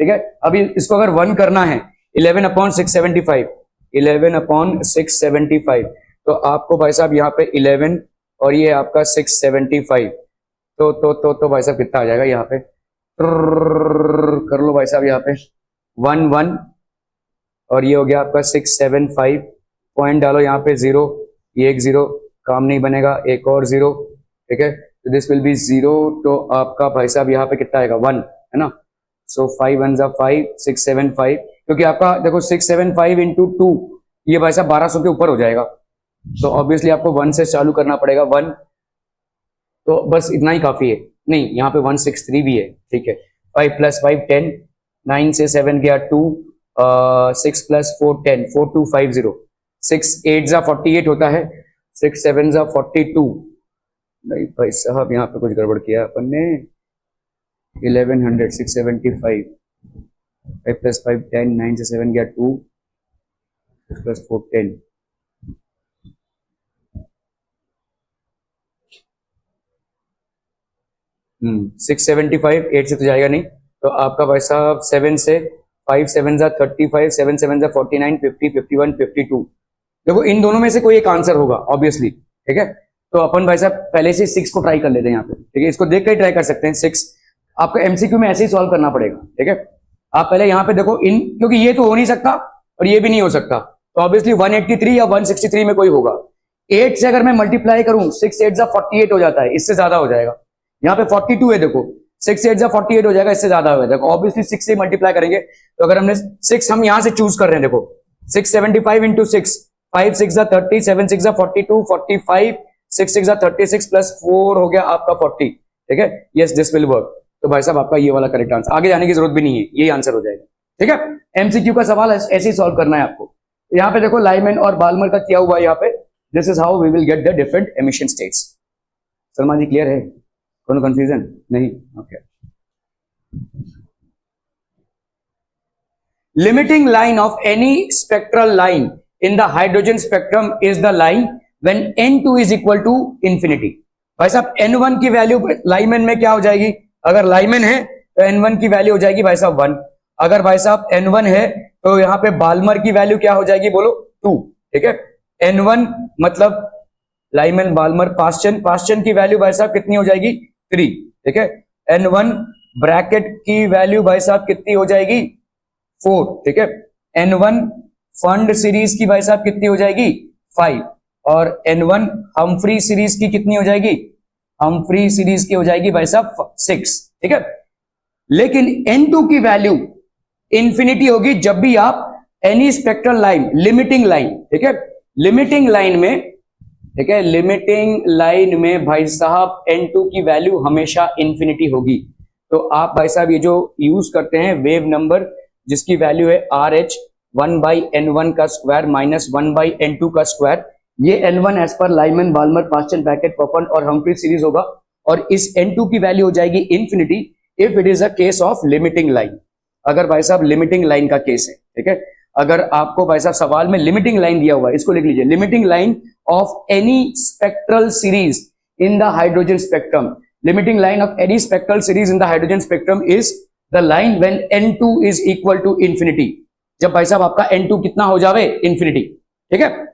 ठीक है अभी इसको अगर 1 करना है 11/675 तो आपको भाई साहब यहाँ पे 11 और ये आपका 675 तो भाई साहब कितना आ जाएगा यहाँ पे कर लो भाई साहब यहाँ पे 1 1 और ये हो गया आपका 675 पॉइंट डालो यहाँ पे 0 ये एक 0 काम नहीं बनेगा एक और 0 ठीक है तो दिस विल बी 0 तो आपका भाई साहब यहाँ पे कितना आएगा 1 है ना सो 5 1 जा 5 675 क्योंकि आपका देखो 675 into 2 ये भाई साहब 1200 के ऊपर हो जाएगा तो ऑब्वियसली आपको 1 से चालू करना पड़ेगा 1 तो बस इतना ही काफी है नहीं यहाँ पे 163 भी है ठीक है 5 + 5 10 9 से 7 गया 2 6 + 4 10 4250 6 8 जा 48 होता है 6 7 जा 42 नहीं भाई साहब यहाँ पे कुछ गड़बड़ किया अपन ने 1100 675 5 + 5 10 9 से 7 गया 2 6 + 4 10 675 8 से तो जाएगा नहीं तो आपका भाई साहब 7 से 5 7 जा 35 7 7 जा 49 50 51 52 देखो इन दोनों में से कोई एक आंसर होगा ऑब्वियसली ठीक है तो अपन भाई साहब पहले से 6 को ट्राई कर लेते हैं यहाँ पे ठीक है इसको देख कर ही ट्राई कर सकते हैं 6 आपको एमसीक्यू में ऐसे ही सॉल्व करना पड़ेगा ठीक है आप पहले यहाँ पे देखो इन क्योंकि ये तो हो नहीं सकता और ये भी नहीं हो सकता तो ऑब्वियसली 183 या 163 में कोई होगा 8 से अगर मैं मल्टीप्लाई करूं 6 8 जा 48 हो जाता है इससे ज्यादा हो जाएगा यहाँ पे 42 है देखो 6 8 जा 48 हो जाएगा इससे ज्यादा हो जाएगा ऑब्वियसली 6 से मल्टीप्लाई करेंगे तो अगर हमने 6 हम यहाँ से चूज कर रहे हैं देखो 675 into 6 5 6 जा 30 7 6 जा 42 45 6 6 जा 36 + 4 हो गया आपका 40 ठीक है यस दिस विल वर्क तो भाई साहब आपका ये वाला करेक्ट आंसर आगे जाने की जरूरत भी नहीं है यही आंसर हो जाएगा ठीक है एमसीक्यू का सवाल ऐसे ही सॉल्व करना है आपको यहाँ पे देखो लाइमैन और बाल्मर का किया हुआ है यहाँ पे this is how we will get the different emission states Salman ji clear है कोनो कंफ्यूजन नहीं okay limiting line of any spectral line in the hydrogen spectrum is the line when n2 is equal to infinity भाई साहब n1 की value Lyman में क्या हो जाएगी अगर लाइमैन है तो n1 की वैल्यू हो जाएगी भाई साहब 1 अगर भाई साहब n1 है तो यहाँ पे बाल्मर की वैल्यू क्या हो जाएगी बोलो 2 ठीक है n1 मतलब लाइमैन बाल्मर पास्चन की वैल्यू भाई साहब कितनी हो जाएगी 3 ठीक है n1 ब्रैकेट की वैल्यू भाई साहब कितनी हो जाएगी 4, ठीक है। N1 फंड सीरीज की भाई साहब कितनी हो जाएगी 5, और N1 हम्फ्री सीरीज की कितनी हो जाएगी, हम्फ्री सीरीज की हो जाएगी भाई साहब 6, ठीक है। लेकिन N2 की वैल्यू इंफिनिटी होगी जब भी आप any spectral line, limiting line, ठीक है, लिमिटिंग लाइन में, ठीक है, लिमिटिंग लाइन में भाई साहब N2 की वैल्यू हमेशा इंफिनिटी होगी। तो आप भाई साहब ये जो यूज करते हैं वेव नंबर जिसकी वैल्यू है RH 1/N1 का स्क्वायर माइनस 1/N2 का स्क्वायर, ये N1 एज पर Lyman, Balmer, Paschen, Brackett, Pfund और हम्फ्री सीरीज होगा, और इस N2 की वैल्यू हो जाएगी infinity if it is a case of limiting line. अगर भाई साहब लिमिटिंग लाइन का केस है, ठीक है, अगर आपको भाई साहब सवाल में लिमिटिंग लाइन दिया हुआ है, इसको लिख लीजिए, limiting line of any spectral series in the hydrogen spectrum, limiting line of any spectral series in the hydrogen spectrum is the line when N2 is equal to infinity, जब भाई साहब आपका N2 कितना हो जावे इंफिनिटी, ठीक है।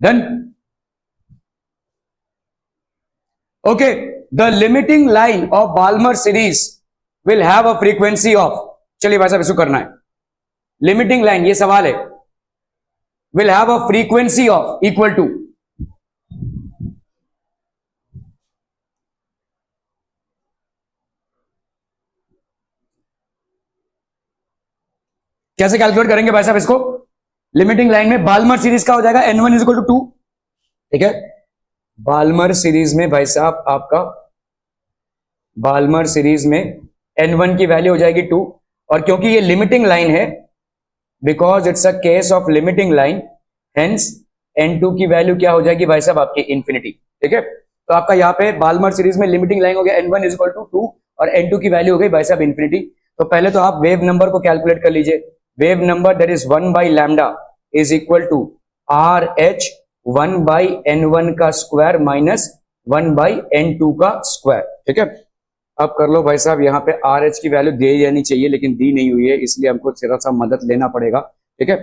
Done. Okay, the limiting line of Balmer series will have a frequency of, चलिए भाई साहब इसको करना है, लिमिटिंग लाइन, ये सवाल है, will have a frequency of equal to, कैसे कैलकुलेट करेंगे भाई साहब इसको, लिमिटिंग लाइन में बाल्मर सीरीज का हो जाएगा N1 इज इक्वल टू 2, ठीक है। बाल्मर सीरीज में भाई साहब आपका, बाल्मर सीरीज में N1 की वैल्यू हो जाएगी 2, और क्योंकि ये लिमिटिंग लाइन है, because it's a case of limiting line, hence N2 की वैल्यू क्या हो जाएगी भाई साहब आपकी इंफिनिटी, ठीक है। तो आपका यहाँ पे बाल्मर सीरीज में लिमिटिंग लाइन हो गया N1 इज इक्वल टू 2 और N2 की वैल्यू हो गई भाई साहब इंफिनिटी। तो पहले तो आप वेव नंबर को कैलकुलेट कर लीजिए, wave number that is 1/λ is equal to RH 1/N1 का स्क्वायर माइनस 1/N2 का स्क्वायर, ठीक है। अब कर लो भाई साहब, यहाँ पे RH की वैल्यू दे जानी चाहिए लेकिन दी नहीं हुई है, इसलिए हमको थोड़ा सा मदद लेना पड़ेगा, ठीक है।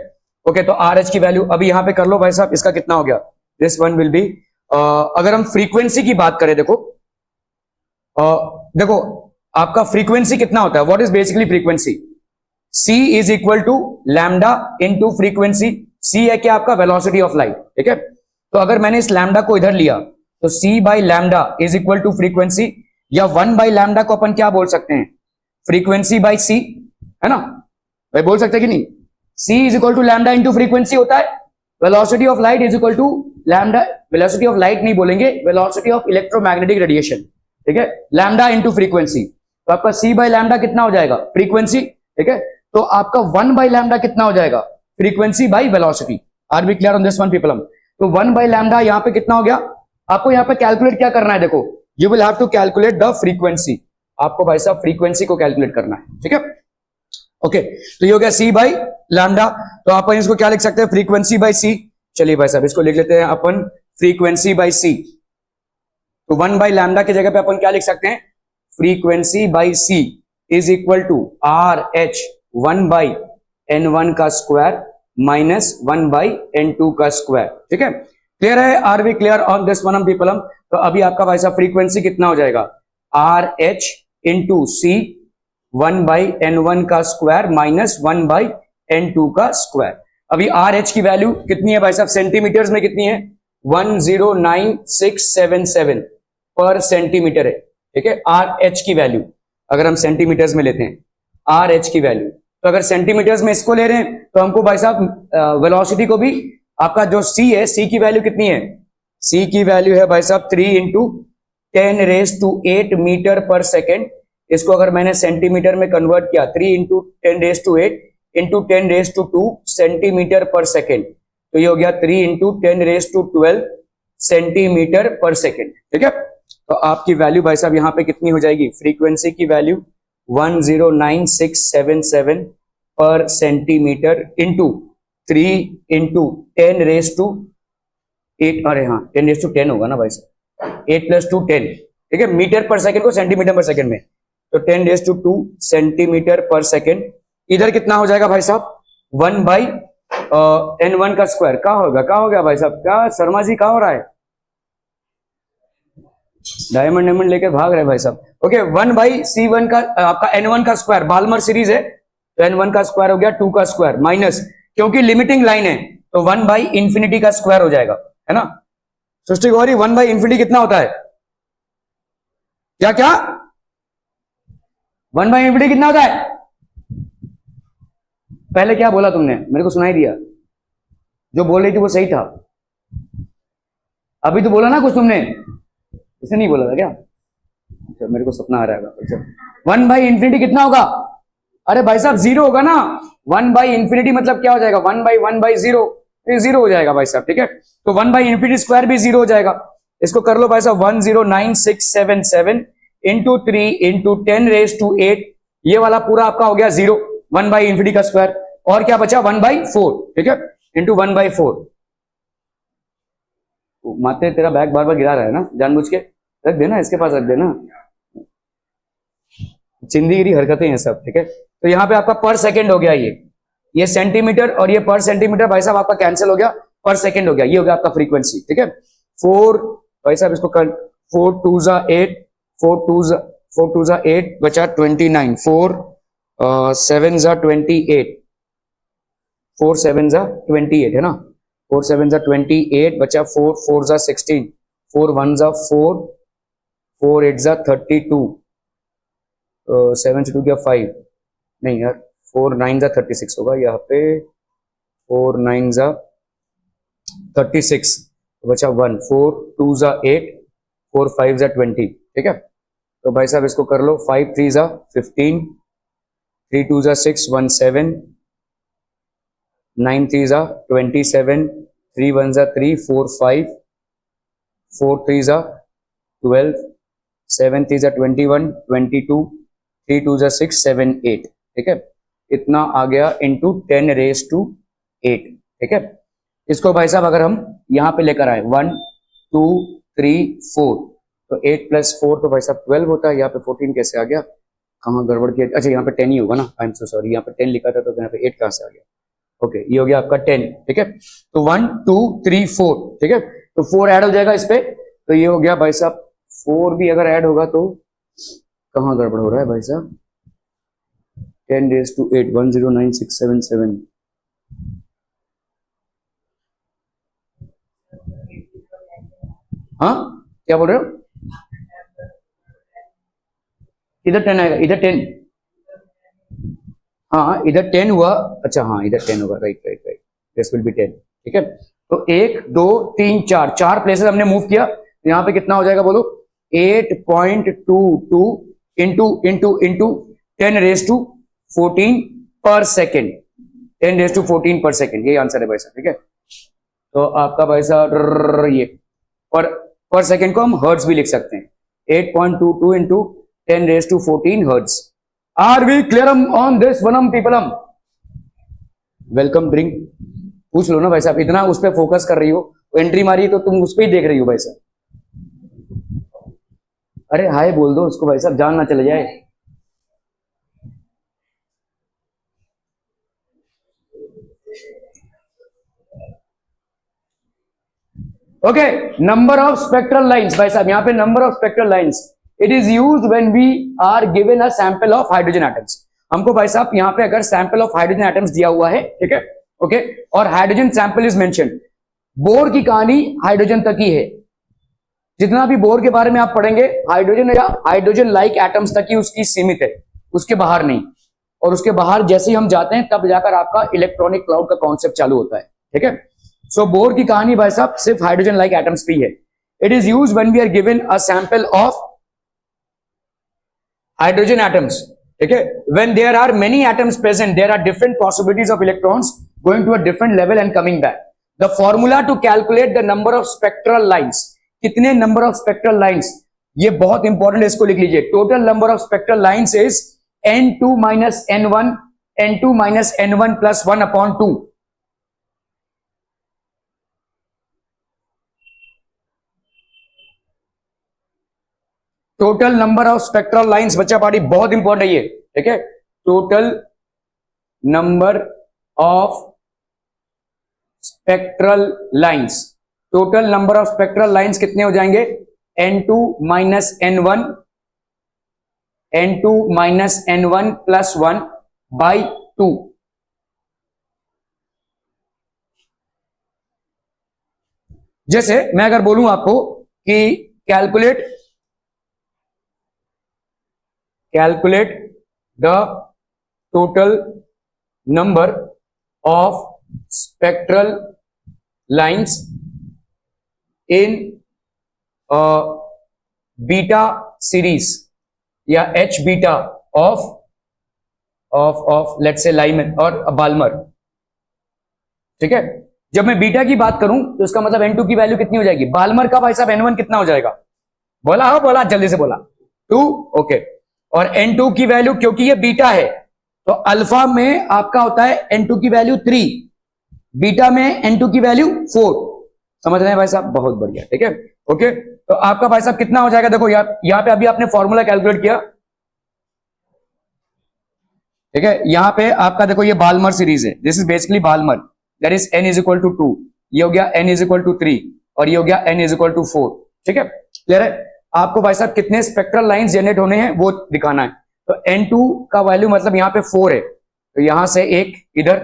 ओके, तो RH की वैल्यू अभी यहाँ पे कर लो भाई साहब, इसका कितना हो गया, दिस वन विल बी, अगर हम फ्रीक्वेंसी की बात करें, देखो देखो आपका फ्रीक्वेंसी कितना होता है, what is basically frequency, C is equal to lambda into frequency, C है क्या आपका वेलोसिटी ऑफ लाइट, ठीक है। तो अगर मैंने इस लैम्डा को इधर लिया तो C/λ is equal to frequency, या 1/λ को अपन क्या बोल सकते हैं, फ्रीक्वेंसी बाई C, है ना भाई, बोल सकते हैं कि नहीं, C is equal to lambda into frequency होता है, velocity of light is equal to lambda, velocity of light नहीं बोलेंगे, वेलोसिटी ऑफ इलेक्ट्रोमैग्नेटिक रेडिएशन, ठीक है, लैम्डा इंटू फ्रीक्वेंसी। तो आपका C/λ कितना हो जाएगा, फ्रीक्वेंसी, ठीक है। तो आपका 1/λ कितना हो जाएगा, frequency by velocity. Are B clear on this one people? तो 1/λ यहाँ पे कितना हो गया, आपको यहाँ पे कैलकुलेट क्या करना है, देखो you will have to calculate the frequency, आपको भाई साहब फ्रीक्वेंसी को कैलकुलेट करना है, ठीक है। ओके, तो ये हो गया C/λ, तो अपन इसको क्या लिख सकते हैं, फ्रीक्वेंसी बाई C। चलिए भाई साहब इसको लिख लेते हैं अपन फ्रीक्वेंसी बाई C। तो 1/λ की जगह पे अपन क्या लिख सकते हैं, frequency by C is equal to RH 1/N1 का स्क्वायर माइनस 1/N2 का स्क्वायर, ठीक है। क्लियर है, are we clear on this one people? तो अभी आपका भाई साहब फ्रीक्वेंसी कितना हो जाएगा, RH इंटू C 1/N1 का स्क्वायर माइनस 1/N2 का स्क्वायर। अभी RH की वैल्यू कितनी है भाई साहब, सेंटीमीटर्स में कितनी है, 109,677 पर सेंटीमीटर है, ठीक है। RH की वैल्यू अगर हम सेंटीमीटर्स में लेते हैं, RH की वैल्यू, तो अगर सेंटीमीटर्स में इसको ले रहे हैं तो हमको भाई साहब वेलोसिटी को भी, आपका जो C है, C की वैल्यू कितनी है, C की वैल्यू है भाई साहब 3 इंटू 10⁸ मीटर पर सेकेंड। इसको अगर मैंने सेंटीमीटर में कन्वर्ट किया, 3 इंटू 10⁸ इंटू 10⁻² सेंटीमीटर पर सेकेंड, तो ये हो गया 3 इंटू 10⁻12 सेंटीमीटर पर सेकेंड, ठीक है। तो आपकी वैल्यू भाई साहब यहाँ पे कितनी हो जाएगी, फ्रीक्वेंसी की वैल्यू 109,677 पर centimetre into 3 into 10 raise to 8, अरे हाँ 10 रेस टू 10 होगा ना भाई साहब, 8 + 2 10, ठीक है। मीटर पर सेकंड को सेंटीमीटर पर सेकंड में, तो 10 रेस टू 2 सेंटीमीटर पर सेकंड। इधर कितना हो जाएगा भाई साहब, 1/n1 का स्क्वायर। क्या होगा, क्या हो गया भाई साहब, क्या शर्मा जी क्या हो रहा है, डायमंड लेके भाग रहे भाई साहब। ओके, 1/c1 का आपका n1 का स्क्वायर, बाल्मर सीरीज है तो n1 का स्क्वायर हो गया, 2 का स्क्वायर माइनस, क्योंकि लिमिटिंग लाइन है तो 1/∞ का स्क्वायर हो जाएगा, है ना। सृष्टि गौरी 1/∞ कितना होता है, क्या क्या 1/∞ कितना होता है, पहले क्या बोला तुमने, मेरे को सुनाई दिया, जो बोल रही थी वो सही था, अभी तो बोला ना कुछ तुमने, इसे नहीं बोला था क्या, अच्छा मेरे को सपना आ रहा है। 1/∞ कितना होगा, अरे भाई साहब 0 होगा ना, 1/∞ मतलब क्या हो जाएगा, 1/1/0, ये 0 हो जाएगा भाई साहब, ठीक है। तो 1/∞ स्क्वायर भी 0 हो जाएगा, इसको कर लो भाई साहब, 109677 इंटू 3 इंटू 10 रेस टू 8, ये वाला पूरा आपका हो गया 0, 1/∞ का स्क्वायर, और क्या बचा 1/4, ठीक है, इंटू 1/4। माते तेरा बैग बार बार गिरा रहा है ना, जानबूझ के रख देना, इसके पास रख देना, चिंदीगिरी हरकतें हैं सब, ठीक है। तो यहाँ पे आपका पर सेकंड हो गया, ये सेंटीमीटर और ये पर सेंटीमीटर भाई साहब आपका कैंसिल हो गया, पर सेकंड हो गया, ये हो गया आपका फ्रीक्वेंसी, ठीक है। 4 भाई साहब इसको 4 2 जा 8, 4 2 जा 8 बचा 29, 4 7 जा 28, 4 7 जा 28 है ना, 4 7 जा 28 बचा, 4 4 जा 16, 4 1 जा 4, 4 8 जा 32, 7 से 2 क्या 5, नहीं यार 4 9 जा 36 होगा यहाँ पे, 4 9 जा 36 बचा 1, 4 2 जा 8, 4 5 जा 20, ठीक है। तो भाई साहब इसको कर लो, 5 3 जा 15, 3 2 जा 6 1 7, 9 3 जा 27, 3 1 जा 3 4 5, 4 3 जा 12, 7 3 जा 21 22, 3 2 जा 6 7 8, ठीक है। इतना आ गया इंटू 10 रेस टू 8, ठीक है। इसको भाई साहब अगर हम यहाँ पे लेकर आए 1 2 3 4, तो 8 + 4 तो भाई साहब 12 होता है, यहाँ पे 14 कैसे आ गया, कहाँ गड़बड़ किया, अच्छा यहाँ पे 10 ही होगा ना, आई एम सो सॉरी, यहाँ पे 10 लिखा था तो यहाँ पे 8 कहाँ से आ गया, ओके ये हो गया आपका 10, ठीक है। तो 1 2 3 4, ठीक है, तो 4 ऐड हो जाएगा इस पे, तो ये हो गया भाई साहब, 4 भी अगर ऐड होगा तो कहाँ गड़बड़ हो रहा है भाई साहब, 10 रेस टू 8 109677, हाँ क्या बोल रहे हो, इधर 10 आएगा, इधर 10, हाँ इधर 10 हुआ, अच्छा हाँ इधर 10 होगा, right right right, this will B 10, ठीक है। तो 1 2 3 4 4 प्लेसेस हमने मूव किया, यहाँ पे कितना हो जाएगा बोलो, 8.22 इंटू 10 रेस टू 14 पर सेकेंड, 10 रेस टू 14 पर सेकेंड, यही आंसर है भाई साहब, ठीक है। तो आपका भाई साहब ये पर सेकेंड को हम हर्ट्ज भी लिख सकते हैं, 8.22 into 10 raise to 14 hertz. Are we clear on this one people, welcome drink, पूछ लो ना भाई साहब, इतना उस पर फोकस कर रही हो, एंट्री मारी तो तुम उस पर ही देख रही हो भाई साहब, अरे हाय बोल दो उसको भाई साहब, जान ना चले जाए। Okay, number of spectral lines भाई साहब, यहाँ पे number of spectral lines, it is used when we are given a sample of hydrogen atoms. हमको भाई साहब यहाँ पे अगर सैंपल ऑफ हाइड्रोजन एटम्स दिया हुआ है, ठीक है, ओके, और hydrogen sample is mentioned, bore की कहानी हाइड्रोजन तक ही है, जितना भी बोर के बारे में आप पढ़ेंगे हाइड्रोजन या हाइड्रोजन लाइक एटम्स तक ही उसकी सीमित है, उसके बाहर नहीं, और उसके बाहर जैसे ही हम जाते हैं तब जाकर आपका इलेक्ट्रॉनिक क्लाउड का कॉन्सेप्ट चालू होता है, ठीक है। सो बोर की कहानी भाई साहब सिर्फ हाइड्रोजन लाइक एटम्स पे है। It is used when we are given a sample of hydrogen atoms, ठीक है, when there are many atoms present, there are different possibilities of electrons going to a different level and coming back. The formula to calculate the number of spectral lines, कितने number of spectral lines, ये बहुत important है, इसको लिख लीजिए। Total number of spectral lines is n2 - n1 N2 minus N1 plus 1 upon 2. Total number of spectral lines, बच्चा party बहुत important है ये, ठीक है। Total number of spectral lines, total number of spectral lines कितने हो जाएंगे? N2 minus N1, N2 minus N1 plus 1 by 2। जैसे मैं अगर बोलूं आपको कि calculate the total number of spectral lines in beta series या H beta of let's say Lyman और बाल्मर, ठीक है। जब मैं बीटा की बात करूं तो इसका मतलब N2 की वैल्यू कितनी हो जाएगी? बाल्मर का भाई साहब N1 कितना हो जाएगा? बोला हो, बोला जल्दी से बोला, 2, ओके। और N2 की वैल्यू, क्योंकि ये बीटा है तो अल्फा में आपका होता है N2 की वैल्यू 3, बीटा में N2 की वैल्यू 4। समझ रहे हैं भाई साहब? बहुत बढ़िया, ठीक है, ओके। तो आपका भाई साहब कितना हो जाएगा? देखो यहां पे अभी आपने फॉर्मूला कैलकुलेट किया, ठीक है। यहां पे आपका देखो ये बाल्मर सीरीज है, this is basically Balmer, that is n is equal to 2, ये हो गया n इज इक्वल टू 3 और ये हो गया n इज इक्वल टू 4, ठीक है। क्लियर है? आपको भाई साहब कितने स्पेक्ट्रल लाइंस जनरेट होने हैं वो दिखाना है। तो N2 का वैल्यू मतलब यहाँ पे 4 है, तो यहां से एक इधर,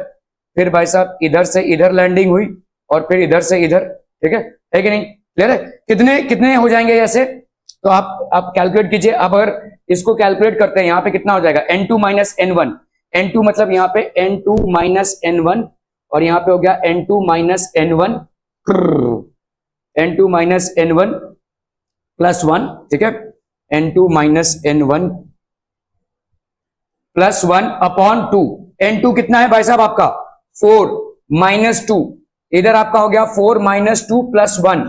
फिर भाई साहब इधर से इधर लैंडिंग हुई और फिर इधर से इधर, ठीक है कि नहीं? क्लियर है? कितने कितने हो जाएंगे ऐसे? तो आप कैलकुलेट कीजिए। अब अगर इसको कैलकुलेट करते हैं, यहाँ पे कितना हो जाएगा? N2 माइनस N1, N2 मतलब यहाँ पे N2 माइनस N1 और यहाँ पे हो गया N2 minus N1, N2 minus N1 plus 1, ठीक है। N2 minus N1 plus 1 upon 2। N2 कितना है भाई साहब आपका? 4 माइनस 2, इधर आपका हो गया 4 माइनस 2 प्लस 1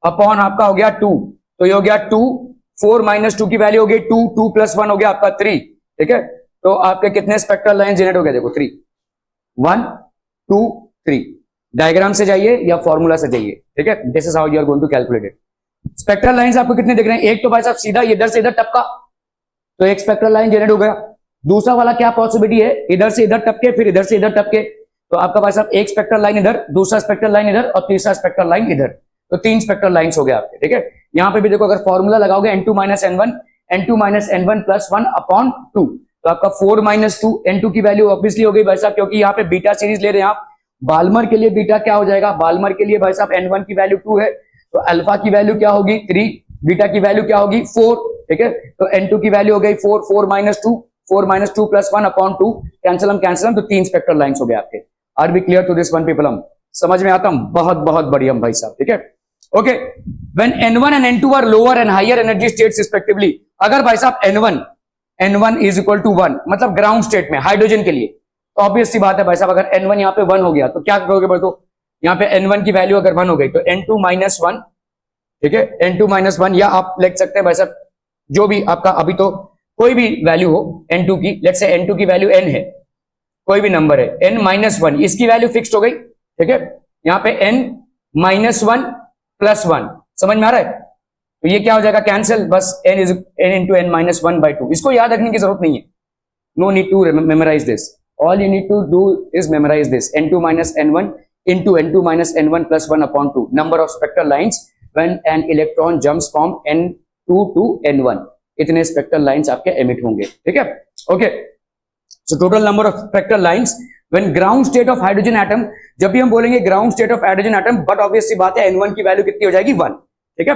अपॉन आपका हो गया 2, तो ये हो गया 2, 4 माइनस 2 की वैल्यू हो गई 2, 2 प्लस 1 हो गया आपका 3, ठीक है। तो आपके कितने स्पेक्ट्रल लाइन जनरेट हो गए? देखो 3, 1 2 3। डायग्राम से जाइए या फॉर्मूला से जाइए, ठीक है। This is how you are going to calculate it. Spectral lines आपको कितने दिख रहे हैं? एक तो भाई साहब सीधा इधर से इधर टपका, तो एक स्पेक्ट्रल लाइन जनरेट हो गया। दूसरा वाला क्या पॉसिबिलिटी है? इधर से इधर टपके, फिर इधर से इधर टपके, तो आपका भाई साहब एक स्पेक्ट्रल लाइन इधर, दूसरा स्पेक्ट्रल लाइन इधर और तीसरा स्पेक्ट्रल लाइन इधर, तो 3 स्पेक्ट्रल लाइंस हो गए आपके, ठीक है। यहां पे भी देखो, अगर फॉर्मूला लगाओगे N2 minus N1, N2 minus N1 plus 1 upon 2, तो आपका 4 माइनस 2, N2 की वैल्यू ऑब्वियसली हो गई भाई साहब, क्योंकि यहाँ पे बीटा सीरीज ले रहे हैं आप। बाल्मर के लिए बीटा क्या हो जाएगा? बाल्मर के लिए भाई साहब N1 की वैल्यू 2 है, तो अल्फा की वैल्यू क्या होगी? 3, बीटा की वैल्यू क्या होगी? 4, ठीक है। तो N2 की वैल्यू हो गई 4, 4 minus 2, 4 minus 2 plus 1 upon 2, cancel तो 3 स्पेक्ट्रल लाइंस हो गए आपके। Are B clear to this one people? हम समझ में आता हूं? बहुत बहुत बढ़िया भाई साहब, ठीक है, okay. When N1 and N2 are lower and higher energy states respectively, अगर भाई साहब N1 इज इक्वल टू 1 मतलब ग्राउंड स्टेट में हाइड्रोजन के लिए, तो ऑब्वियस सी बात है भाई साहब, अगर N1 यहाँ पे 1 हो गया तो क्या करोगे भाई? तो यहाँ पे N1 की वैल्यू अगर 1 हो गई तो N2 माइनस 1, ठीक है, N2 माइनस 1, या आप लिख सकते हैं भाई साहब जो भी आपका अभी तो कोई भी वैल्यू हो N2 की, लेट्स से N2 की वैल्यू n है, कोई भी नंबर है, n माइनस 1, इसकी वैल्यू फिक्स्ड हो गई, ठीक है। यहाँ पे n माइनस 1 प्लस 1, समझ में आ रहा है? तो ये क्या हो जाएगा? कैंसिल, बस n into n minus 1 by 2। इसको याद रखने की जरूरत नहीं है, no need to memorize this, all you need to do is memorize this. N2 minus N1 into N2 minus N1 plus 1 upon 2, number of spectral lines when an electron jumps from N2 to N1, इतने spectral lines आपके emit होंगे, ठीक है, okay. So total number of spectral lines when ground state of hydrogen atom, जब भी हम बोलेंगे ground state of hydrogen atom, but obviously बात है N1 की वैल्यू कितनी हो जाएगी? 1, ठीक है।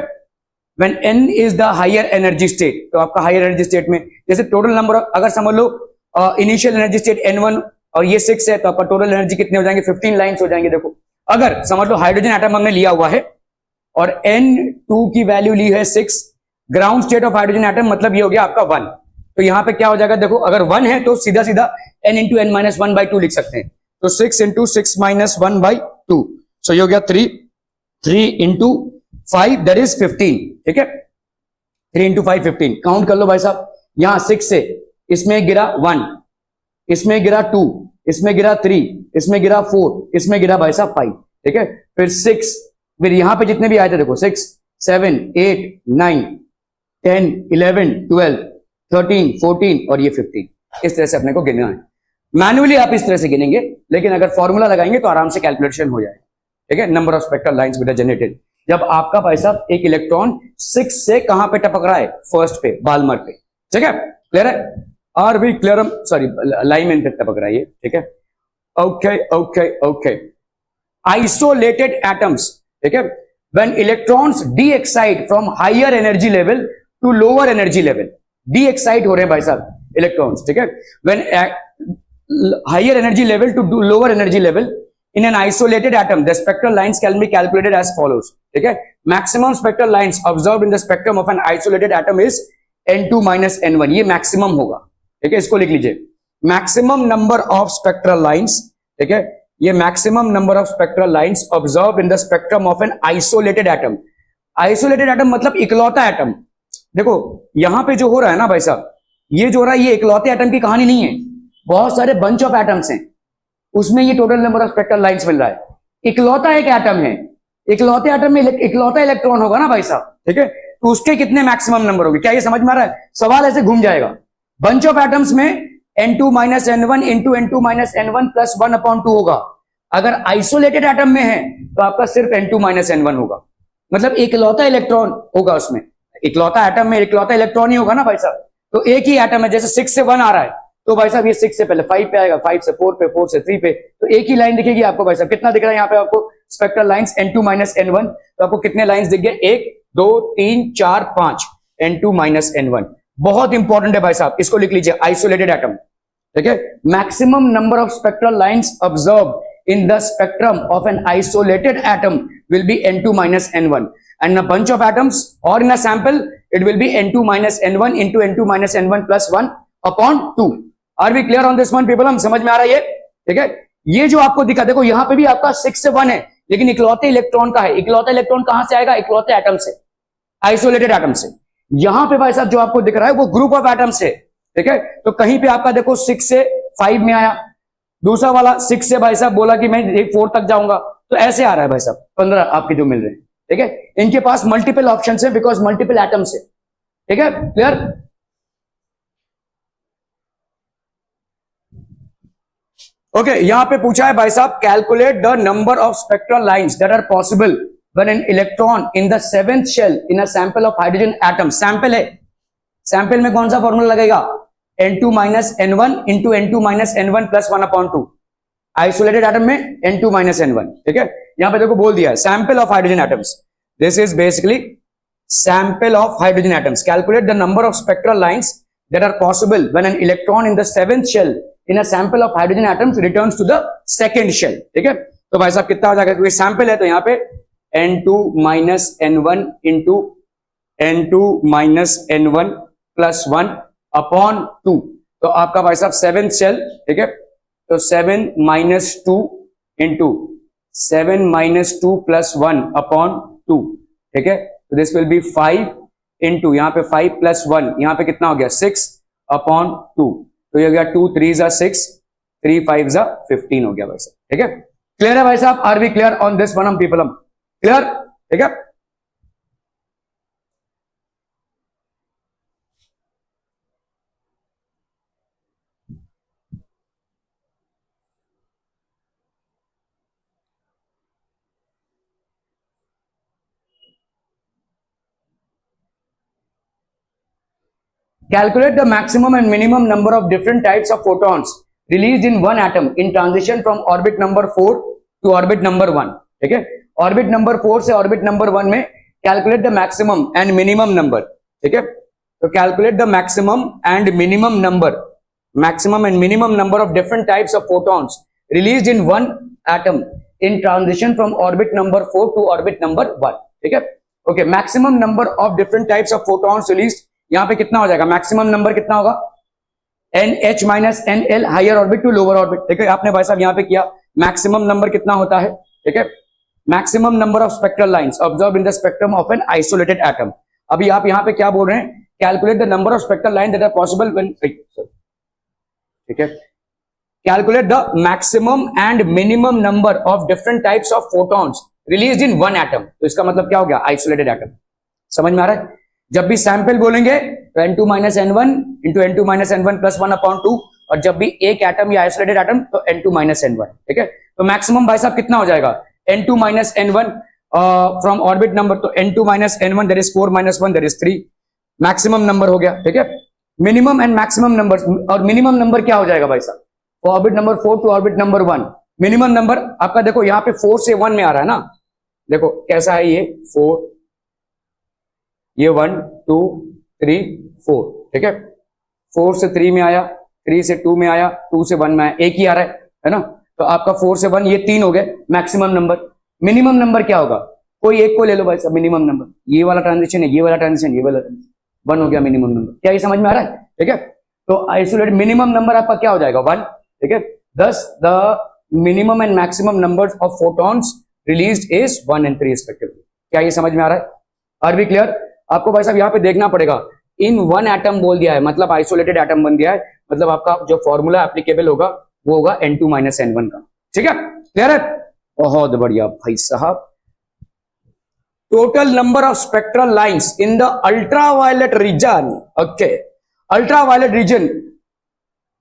When N is the higher energy state, तो आपका हायर एनर्जी स्टेट में जैसे टोटल नंबर ऑफ, अगर समझ लो इनिशियल एनर्जी स्टेट N1 और ये 6 है, तो आपका टोटल एनर्जी कितने हो जाएंगे? 15 लाइंस हो जाएंगे। देखो, अगर समझ लो हाइड्रोजन एटम हमने लिया हुआ है और N2 की वैल्यू ली है 6, ground state of hydrogen atom मतलब ये हो गया आपका 1, तो यहां पे क्या हो जाएगा? देखो, अगर 1 है तो सीधा सीधा n into n minus 1 by 2 लिख सकते हैं, तो 6 इंटू 6 माइनस 1 बाई 2, सो ये हो गया 3 इंटू 5 दैट इज 15, ठीक है। 3 इंटू 5 15, काउंट कर लो भाई साहब, यहां 6 से इसमें गिरा 1, इसमें गिरा 2, इसमें गिरा 3, इसमें गिरा 4, इसमें गिरा भाई साहब 5, ठीक है, फिर 6, फिर यहां पे जितने भी आए थे देखो 6, 7, 8, 9, 10, 11, 12, 13, 14 और ये 15, इस तरह से अपने को गिनना है। मैन्युअली आप इस तरह से गिनेंगे, लेकिन अगर फॉर्मूला लगाएंगे तो आराम से कैलकुलेशन हो जाएगा, ठीक है। नंबर ऑफ स्पेक्ट्रल लाइंस बेटा जनरेटेड, जब आपका भाई साहब एक इलेक्ट्रॉन 6 से कहां पे टपक रहा है, फर्स्ट पे, बालमर पे, ठीक है, क्लियर है। Are we clear, sorry Lyman पे टपक रहा है ये, ठीक है। Okay okay okay, isolated atoms, ठीक है, when electrons de excite from higher energy level to lower energy level, de excite हो रहे हैं भाई साहब इलेक्ट्रॉन्स, ठीक है, when higher energy level to lower energy level in an isolated atom, the spectral lines can be calculated as follows, ठीक है। maximum spectral lines observed in the spectrum of an isolated atom is n2 minus n1, ये maximum होगा, ठीक है, इसको लिख लीजिए, maximum number of spectral lines, ठीक है, ये maximum number of spectral lines observed in the spectrum of an isolated atom, isolated atom मतलब इकलौता एटम। देखो यहां पे जो हो रहा है ना भाई साहब, ये जो हो रहा है ये इकलौते एटम की कहानी नहीं है, बहुत सारे बंच ऑफ एटम्स हैं, उसमें ये total number of spectral lines मिल रहा है। इकलौता एक एटम है, इकलौते एटम में इकलौता इलेक्ट्रॉन होगा ना भाई साहब, ठीक है, तो उसके कितने मैक्सिमम नंबर होंगे, क्या ये समझ में आ रहा है? सवाल ऐसे घूम जाएगा। बंच ऑफ एटम्स में n2 minus n1 into n2 minus n1 plus 1/2 होगा। अगर आइसोलेटेड एटम में है तो आपका सिर्फ n2 माइनस n1 होगा, मतलब इकलौता इलेक्ट्रॉन होगा उसमें। इकलौता एटम में इकलौता इलेक्ट्रॉन ही होगा ना भाई साहब, तो एक ही एटम है, जैसे 6 से 1 आ रहा है तो भाई साहब ये 6 से पहले 5 पे आएगा, 5 से 4 पे, 4 से 3 पे, तो एक ही लाइन दिखेगी आपको भाई साहब। कितना दिख रहा है यहाँ पे आपको spectral lines n2 minus n1, तो आपको कितने लाइंस दिख गए, 1 2 3 4 5, n2 माइनस n1। बहुत इंपॉर्टेंट है भाई साहब, इसको लिख लीजिए, आइसोलेटेड एटम, ठीक है। Maximum number of spectral lines observe in the spectrum of an isolated atom will be n2 minus n1 and a bunch of atoms or in a sample it will be n2 minus n1 into n2 minus n1 plus 1/2। Are we clear on this one people, हम समझ में आ रहा है ये, ठीक है। ये जो आपको दिखा, देखो यहां पे भी आपका 6 से 1 है, लेकिन इकलौते इलेक्ट्रॉन का है। इकलौता इलेक्ट्रॉन कहां से आएगा, इकलौते एटम से, आइसोलेटेड एटम से। यहां पे भाई साहब जो आपको दिख रहा है वो ग्रुप ऑफ एटम से, ठीक है। तो कहीं पे आपका देखो 6 से 5 में आया, दूसरा वाला 6 से भाई साहब बोला कि मैं 4 तक जाऊंगा, तो ऐसे आ रहा है भाई साहब 15 आपके जो मिल रहे हैं, ठीक है। इनके पास मल्टीपल ऑप्शन है बिकॉज मल्टीपल एटम्स है, ठीक है, क्लियर। ओके यहां पे पूछा है भाई साहब, calculate the number of spectral lines that are possible when an electron in the 7th shell in a sample of hydrogen atom. Sample है, सैंपल में कौन सा फॉर्मूला लगेगा, n2 minus n1 into n2 minus n1 plus 1/2। Isolated atom में n2 minus n1, ठीक है। यहां पे देखो बोल दिया है sample of hydrogen atoms, this is basically sample of hydrogen atoms. Calculate the number of spectral lines that are possible when an electron in the 7th shell in a sample of hydrogen atoms returns to the second shell, ठीक है। तो भाई साहब कितना हो जाएगा, क्योंकि sample है तो यहाँ पे n2 minus n1 into n2 minus n1 plus 1/2, तो आपका भाई साहब 7th शेल, ठीक है। तो 7 माइनस 2 इंटू 7 माइनस 2 प्लस 1/2, ठीक है। तो दिस विल बी 5 इंटू यहाँ पे 5 प्लस 1, यहाँ पे कितना हो गया 6/2, तो ये हो गया 2 3 जा 6, 3 5 जा 15 हो गया भाई साहब, ठीक है। क्लियर है भाई साहब, are we clear on this one, हम पीपल हम क्लियर, ठीक है। Calculate the maximum and minimum number of different types of photons released in one atom in transition from orbit number 4 to orbit number 1, ठीक है। Orbit number 4 से orbit number 1 में calculate the maximum and minimum number, ठीक है। तो calculate the maximum and minimum number of different types of photons released in one atom in transition from orbit number 4 to orbit number 1, ठीक है। Okay, maximum number of different types of photons released, यहां पे कितना हो जाएगा, maximum number कितना होगा, NH minus NL higher orbit to lower orbit, ठीक है। आपने भाई साहब यहां पे किया, मैक्सिमम नंबर कितना होता है, ठीक है। Maximum number of spectral lines observe in the spectrum of an isolated atom. अभी आप यहां पे क्या बोल रहे हैं, calculate the number of spectral line that are possible when, ठीक है। Calculate the maximum and minimum number of different types of photons release in one atom. तो इसका मतलब क्या हो गया, आइसोलेटेड एटम। समझ में आ रहा है? जब भी सैंपल बोलेंगे तो n2 minus n1 into n2 minus n1 plus 1/2, और जब भी एक एटम या आइसोलेटेड एटम तो n2 माइनस n1। ठीक है, तो मैक्सिमम भाई साहब कितना हो जाएगा, n2 minus n1 from orbit number, तो n2 minus n1 that is 4 minus 1 that is 3, maximum number हो गया। ठीक है, मिनिमम एंड मैक्सिमम नंबर, और मिनिमम नंबर क्या हो जाएगा भाई साहब, orbit number 4 to orbit number 1, minimum number आपका देखो यहाँ पे 4 से 1 में आ रहा है ना, देखो कैसा है ये 4, ये 1 2 3 4, ठीक है, 4 से 3 में आया, 3 से 2 में आया, 2 से 1 में आया, एक ही आ रहा है ना, तो आपका 4 से 1 ये 3 हो गए मैक्सिमम नंबर। मिनिमम नंबर क्या होगा, कोई एक को ले लो भाई साहब, मिनिमम नंबर, ये वाला ट्रांजिशन है, ये वाला ट्रांजिशन, ये वाला ट्रांजिशन, 1 हो गया मिनिमम नंबर। क्या ये समझ में आ रहा है? ठीक है, तो आइसोलेटेड मिनिमम नंबर आपका क्या हो जाएगा 1। ठीक है, thus the minimum and maximum numbers of photons released is 1 and 3 respectively। क्या ये समझ में आ रहा है? Are B clear? आपको भाई साहब यहाँ पे देखना पड़ेगा, इन वन एटम बोल दिया है मतलब आइसोलेटेड एटम बन दिया है, मतलब आपका जो फॉर्मूला एप्लीकेबल होगा वो होगा n2 माइनस n1 का। ठीक है, क्लियर है? बहुत बढ़िया भाई साहब। Total number of spectral lines in the ultraviolet region, okay, ultraviolet region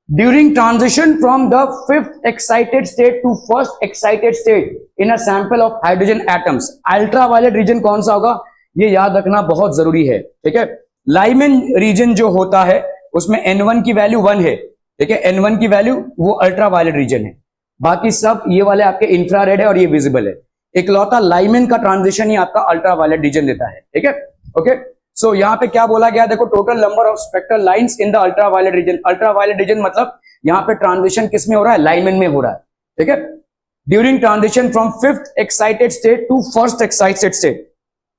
during transition from the fifth excited state to first excited state in a sample of hydrogen atoms। Ultraviolet region कौन सा होगा ये याद रखना बहुत जरूरी है। ठीक है, लाइमन रीजन जो होता है उसमें n1 की वैल्यू 1 है। ठीक है, n1 की वैल्यू वो अल्ट्रावायलेट रीजन है, बाकी सब ये वाले आपके इंफ्रारेड है और ये विजिबल है। इकलौता लाइमन का ट्रांजिशन ही आपका अल्ट्रावायलेट रीजन देता है। ठीक है, ओके, सो यहाँ पे क्या बोला गया, देखो total number of spectral lines in the ultraviolet region. Ultraviolet region मतलब यहाँ पे ट्रांजिशन किस में हो रहा है, लाइमन में हो रहा है। ठीक है, during transition from fifth excited state to first excited state,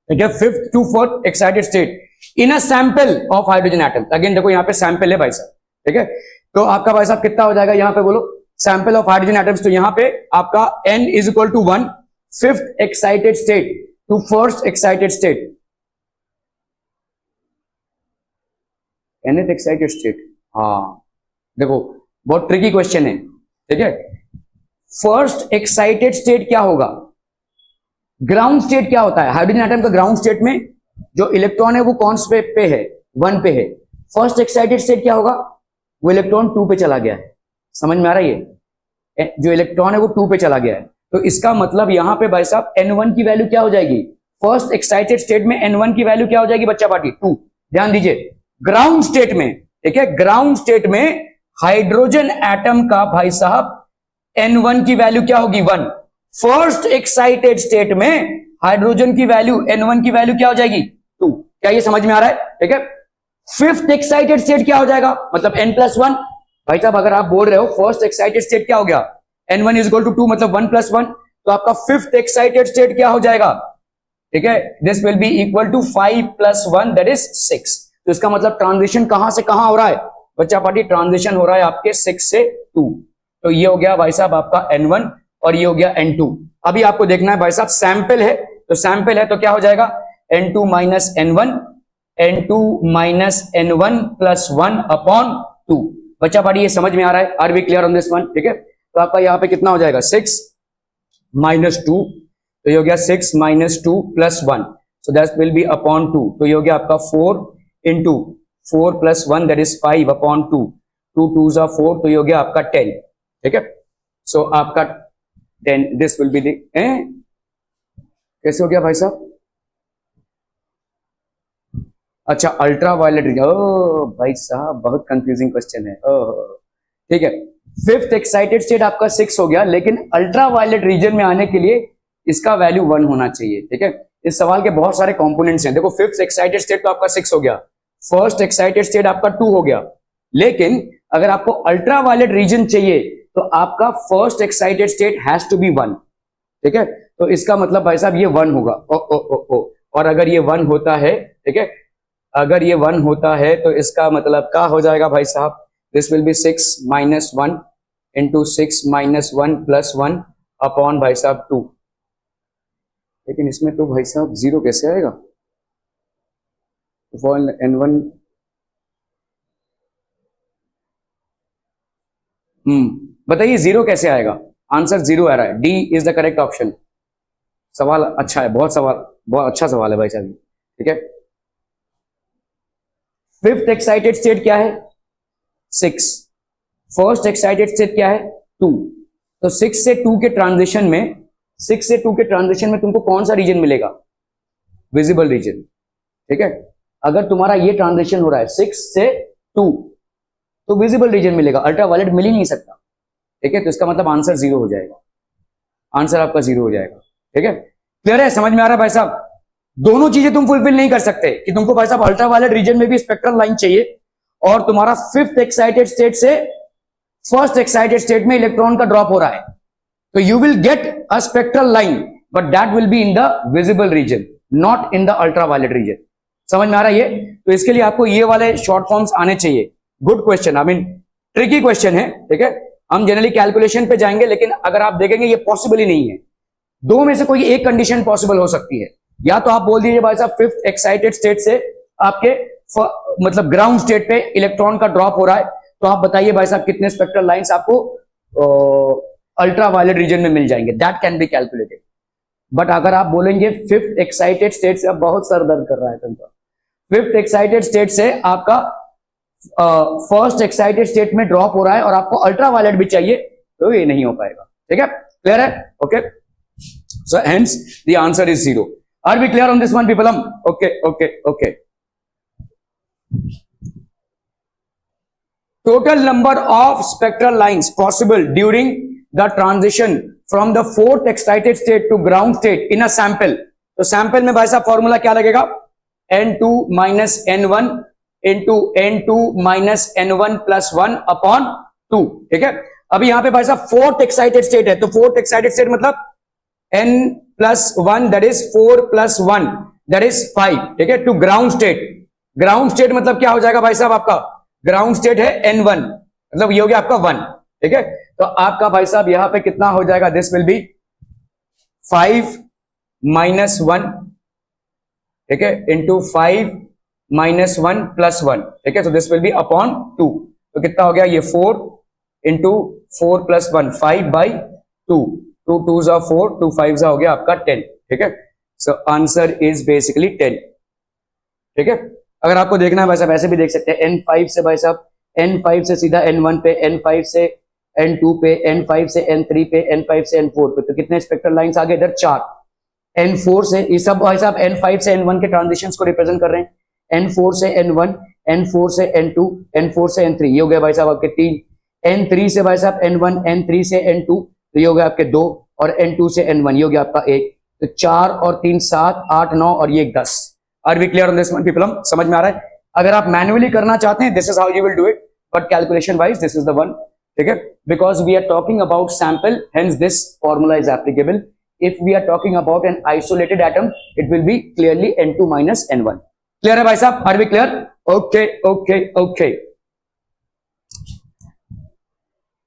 ठीक है, fifth to fourth excited state in a sample of hydrogen atom. Again देखो यहाँ पे सैंपल है भाई साहब। ठीक है, तो आपका भाई साहब कितना हो जाएगा यहाँ पे बोलो, सैंपल ऑफ हाइड्रोजन एटम्स, तो यहाँ पे आपका n is equal to 1, fifth excited state to first excited state, nth excited state. हाँ देखो बहुत ट्रिकी क्वेश्चन है। ठीक है, फर्स्ट एक्साइटेड स्टेट क्या होगा, ग्राउंड स्टेट क्या होता है, हाइड्रोजन एटम का ग्राउंड स्टेट में जो इलेक्ट्रॉन है वो कौन से पे है, 1 पे है। फर्स्ट एक्साइटेड स्टेट क्या होगा, वो इलेक्ट्रॉन 2 पे चला गया है। समझ में आ रहा है? ये जो इलेक्ट्रॉन है वो 2 पे चला गया है, तो इसका मतलब यहां पे भाई साहब n1 की वैल्यू क्या हो जाएगी, फर्स्ट एक्साइटेड स्टेट में n1 की वैल्यू क्या हो जाएगी बच्चा पार्टी, 2। ध्यान दीजिए, ग्राउंड स्टेट में, ठीक है, ग्राउंड स्टेट में हाइड्रोजन एटम का भाई साहब n1 की वैल्यू क्या होगी 1। फर्स्ट एक्साइटेड स्टेट में हाइड्रोजन की वैल्यू n1 की वैल्यू क्या हो जाएगी 2। क्या ये समझ में आ रहा है? ठीक है, फिफ्थ एक्साइटेड स्टेट क्या हो जाएगा, मतलब n+1। भाई साहब अगर आप बोल रहे हो फर्स्ट एक्साइटेड स्टेट क्या हो गया, n1 इज इक्वल टू 2 मतलब 1+1, तो आपका फिफ्थ एक्साइटेड स्टेट क्या हो जाएगा, ठीक है, this will be equal to 5+1 that is 6। तो इसका मतलब ट्रांजिशन कहां से कहां हो रहा है बच्चा पार्टी, ट्रांजिशन हो रहा है आपके 6 से 2। तो ये हो गया भाई साहब आपका n1 और ये हो गया n2। अभी आपको देखना है भाई साहब सैंपल है, तो सैंपल है तो क्या हो जाएगा n2 minus n1, n2 minus n1 plus 1/2। बच्चा पार्टी ये समझ में आ रहा है? Are we clear on this one? ठीक है, तो आपका यहाँ पे कितना हो जाएगा 6 माइनस 2, तो ये हो गया 6 minus 2 plus 1, so that will B upon 2। तो ये हो गया आपका 4 इंटू 4 प्लस 1 दैट इज 5/2, 2 2 जा 4, तो ये हो गया आपका 10। ठीक है, सो आपका 10 दिस विल बी दी, कैसे हो गया भाई साहब, अच्छा अल्ट्रावायलेट रीजन, ओ भाई साहब बहुत कंफ्यूजिंग क्वेश्चन है। ठीक है, फिफ्थ एक्साइटेड स्टेट आपका 6 हो गया, लेकिन अल्ट्रावायलेट रीजन में आने के लिए इसका वैल्यू 1 होना चाहिए। ठीक है, इस सवाल के बहुत सारे कंपोनेंट्स हैं। देखो फिफ्थ एक्साइटेड स्टेट तो आपका 6 हो गया, फर्स्ट एक्साइटेड स्टेट आपका 2 हो गया, लेकिन अगर आपको अल्ट्रावायलेट रीजन चाहिए तो आपका first excited state has to be 1। ठीक है, तो इसका मतलब भाई साहब ये 1 होगा। ओ और अगर ये 1 होता है, ठीक है, अगर ये 1 होता है तो इसका मतलब क्या हो जाएगा भाई साहब, this will B 6 minus 1 into 6 minus 1 plus 1 upon भाई साहब 2। लेकिन इसमें तो भाई साहब 0 कैसे आएगा, n1 बताइए जीरो कैसे आएगा? आंसर जीरो आ रहा है, D is the correct option. सवाल अच्छा है, बहुत अच्छा सवाल है भाई साहब, ठीक है। फिफ्थ एक्साइटेड स्टेट क्या है? 6। फर्स्ट एक्साइटेड स्टेट क्या है? 2। तो 6 से 2 के ट्रांजिशन में तुमको कौन सा रीजन मिलेगा? विजिबल रीजन, ठीक है। अगर तुम्हारा ये ट्रांजिशन हो रहा है 6 से 2, तो विजिबल रीजन मिलेगा, अल्ट्रावायलेट मिल ही नहीं सकता, ठीक है। तो इसका मतलब आंसर जीरो हो जाएगा, आंसर आपका जीरो हो जाएगा, ठीक है। क्लियर है? समझ में आ रहा है भाई साहब? दोनों चीजें तुम फुलफिल नहीं कर सकते कि तुमको भाई साहब अल्ट्रावायलेट रीजन में भी स्पेक्ट्रल लाइन चाहिए और तुम्हारा फिफ्थ एक्साइटेड स्टेट से फर्स्ट एक्साइटेड स्टेट में इलेक्ट्रॉन का ड्रॉप हो रहा है, तो you will get a spectral line but that will be in the visible region, not in the ultraviolet region. समझ में आ रहा है ये? तो इसके लिए आपको ये वाले शॉर्ट फॉर्म्स आने चाहिए। Good question, I mean tricky question है, ठीक है। हम जनरली कैलकुलेशन पे जाएंगे, लेकिन अगर आप देखेंगे ये पॉसिबल ही नहीं है। दो में से कोई एक कंडीशन पॉसिबल हो सकती है, या तो आप बोल दीजिए भाई साहब फिफ्थ एक्साइटेड स्टेट से आपके मतलब ग्राउंड स्टेट पे इलेक्ट्रॉन का ड्रॉप हो रहा है, तो आप बताइए भाई साहब कितने स्पेक्ट्रल लाइंस आपको अल्ट्रावायलेट रीजन में मिल जाएंगे, that can be calculated. But अगर आप बोलेंगे फिफ्थ एक्साइटेड स्टेट से, अब बहुत सर दर्द कर रहा है तुमका, फिफ्थ एक्साइटेड स्टेट से आपका फर्स्ट एक्साइटेड स्टेट में ड्रॉप हो रहा है और आपको अल्ट्रावायलेट भी चाहिए, तो ये नहीं हो पाएगा, ठीक है। क्लियर है? Okay, so hence the answer is zero. Are we clear on this one people? Okay okay okay. Total number of spectral lines possible during the transition from the fourth excited state to ground state in a sample. तो sample में भाई साहब formula क्या लगेगा? n2 minus n1 into n2 minus n1 plus 1 upon 2, ठीक है। अभी यहां पे भाई साहब फोर्थ एक्साइटेड स्टेट है, तो फोर्थ एक्साइटेड स्टेट मतलब n plus 1 that is 4 plus 1 that is 5, ठीक है, to ground state. Ground state मतलब क्या हो जाएगा भाई साहब? आपका ग्राउंड स्टेट है n1, मतलब ये हो गया आपका 1, ठीक है। तो आपका भाई साहब यहां पे कितना हो जाएगा? दिस विल बी 5 माइनस 1, ठीक है, इंटू 5 माइनस 1 प्लस 1, ठीक है। तो दिस विल बी अपॉन 2, तो कितना हो गया ये 4 इंटू 4 प्लस 1 5 बाई 2, 2 2 जा 4, 2 5 जा हो गया आपका 10, ठीक है। सो आंसर इज बेसिकली 10, ठीक है। अगर आपको देखना है भाई साहब ऐसे भी देख सकते हैं, n5 से भाई साहब n5 से सीधा n1 पे, n5 से n2 पे, n5 से n3 पे, n5 से n4 पे, तो कितने स्पेक्ट्रल लाइंस आ गए इधर? 4। n4 से ये सब भाई साहब n5 से n1 के ट्रांजिशंस को रिप्रेजेंट कर रहे हैं, n4 से n1, n4 से n2, n4 से n3, ये हो गया भाई साहब आपके 3। n3 से भाई साहब n1, n3 से n2, तो ये हो गया आपके 2, और n2 से n1 ये हो गया आपका 1। तो 4 और 3 7 8 9 और ये 10। Are we clear on this one people? समझ में आ रहा है? अगर आप मैन्युअली करना चाहते हैं this is how you will do it, but calculation wise this is the one, ठीक है। Because we are talking about sample, hence this formula is applicable. If we are talking about an isolated atom, it will be clearly n2 minus n1. Clear है भाई साहब? Are we clear? Okay, okay, okay.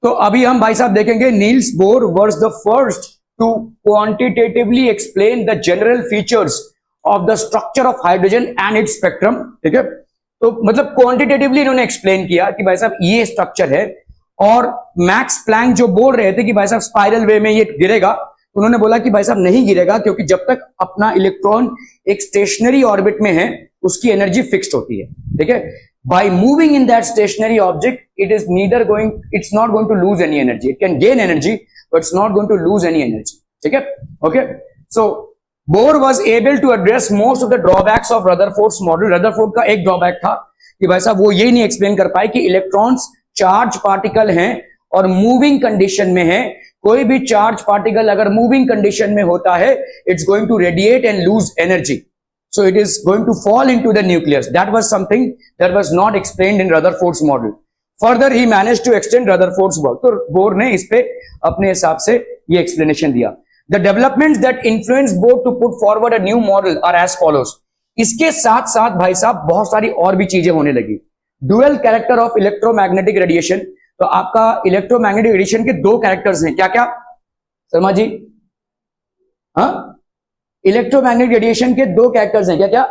तो अभी हम भाई साहब देखेंगे Niels Bohr was the first to quantitatively explain the general features of the structure of hydrogen and its spectrum. ठीक है, तो मतलब क्वांटिटेटिवली इन्होंने एक्सप्लेन किया कि भाई साहब ये स्ट्रक्चर है, और मैक्स प्लैंक जो बोल रहे थे कि भाई साहब स्पाइरल वे में ये गिरेगा, उन्होंने बोला कि भाई साहब नहीं गिरेगा, क्योंकि जब तक अपना इलेक्ट्रॉन एक स्टेशनरी ऑर्बिट में है उसकी एनर्जी फिक्स्ड होती है, ठीक है। By moving in that stationary object it's not going to lose any energy, it can gain energy but it's not going to lose any energy, ठीक है। Okay, so Bohr was able to address most of the drawbacks of Rutherford's model. Rutherford का एक drawback था कि भाई साहब वो ये नहीं एक्सप्लेन कर पाए कि इलेक्ट्रॉन्स चार्ज पार्टिकल हैं और मूविंग कंडीशन में है। कोई भी चार्ज पार्टिकल अगर मूविंग कंडीशन में होता है, it's going to radiate and lose energy, so it is going to fall into the nucleus. That was something that was not explained in Rutherford's model. Further he managed to extend Rutherford's work, तो Bohr ने इस पे अपने हिसाब से ये explanation दिया। The developments that influence Bohr to put forward a new model are as follows. इसके साथ साथ भाई साहब बहुत सारी और भी चीजें होने लगी। Dual character of electromagnetic radiation, तो आपका इलेक्ट्रोमैग्नेटिक रेडिएशन के दो कैरेक्टर्स हैं, क्या क्या शर्मा जी? हाँ, इलेक्ट्रोमैग्नेटिक रेडिएशन के दो कैरेक्टर्स हैं, क्या क्या?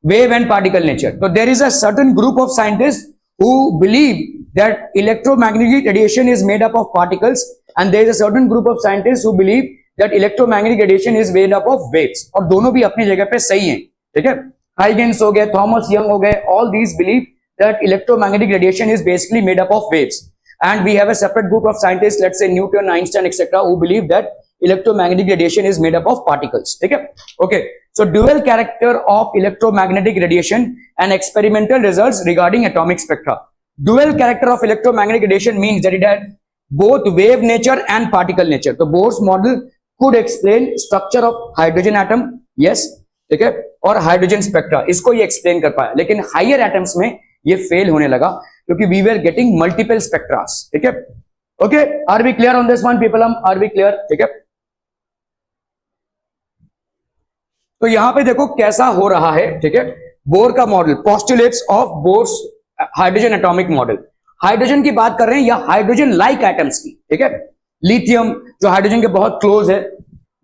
Wave and particle nature. तो there is a certain group of scientist who believe that electromagnetic radiation is made up of particles, and there is a certain group of scientists who believe that electromagnetic radiation is made up of waves. और दोनों भी अपनी जगह पे सही हैं, ठीक है. Huygens हो गए, थॉमस यंग हो गए, all these believe that electromagnetic radiation is basically made up of waves. And we have a separate group of scientists, let's say Newton, Einstein, etc., who believe that electromagnetic radiation is made up of particles. ठीक है. Okay. So dual character of electromagnetic radiation and experimental results regarding atomic spectra. Dual character of electromagnetic radiation means that it has both wave nature and particle nature. तो Bohr's model could explain structure of hydrogen atom, yes, ठीक है, और hydrogen spectra, इसको ये explain कर पाया. लेकिन higher atoms में ये फेल होने लगा क्योंकि we were getting multiple spectras. ठीक है. Okay, are we clear on this one people? हम आर वी क्लियर? ठीक है. तो यहां पे देखो कैसा हो रहा है. ठीक है. बोर का model, postulates of Bohr's hydrogen atomic model. Hydrogen की बात कर रहे हैं या हाइड्रोजन लाइक एटम्स की. ठीक है. लिथियम जो हाइड्रोजन के बहुत क्लोज है.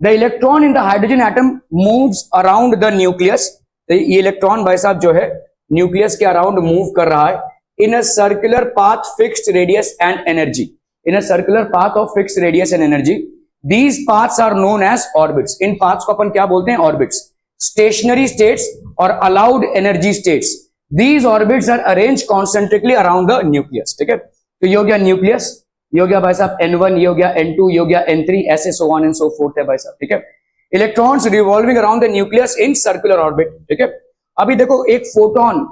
The electron in the hydrogen atom moves around the nucleus. ये इलेक्ट्रॉन भाई साहब जो है न्यूक्लियस के अराउंड मूव कर रहा है in a circular path, fixed radius and energy. In a circular path of fixed radius and energy. These paths are known as orbits. इन paths को अपन क्या बोलते हैं? Orbits. Stationary states और allowed energy states. These orbits are arranged concentrically around the nucleus. ठीक है. तो ये हो गया न्यूक्लियस, ये हो गया भाई साहब N1, ये हो गया N2, ये हो गया N3, ऐसे so on and so forth है भाई साहब. ठीक है. Electrons revolving around the nucleus in circular orbit. ठीक है. अभी देखो एक फोटोन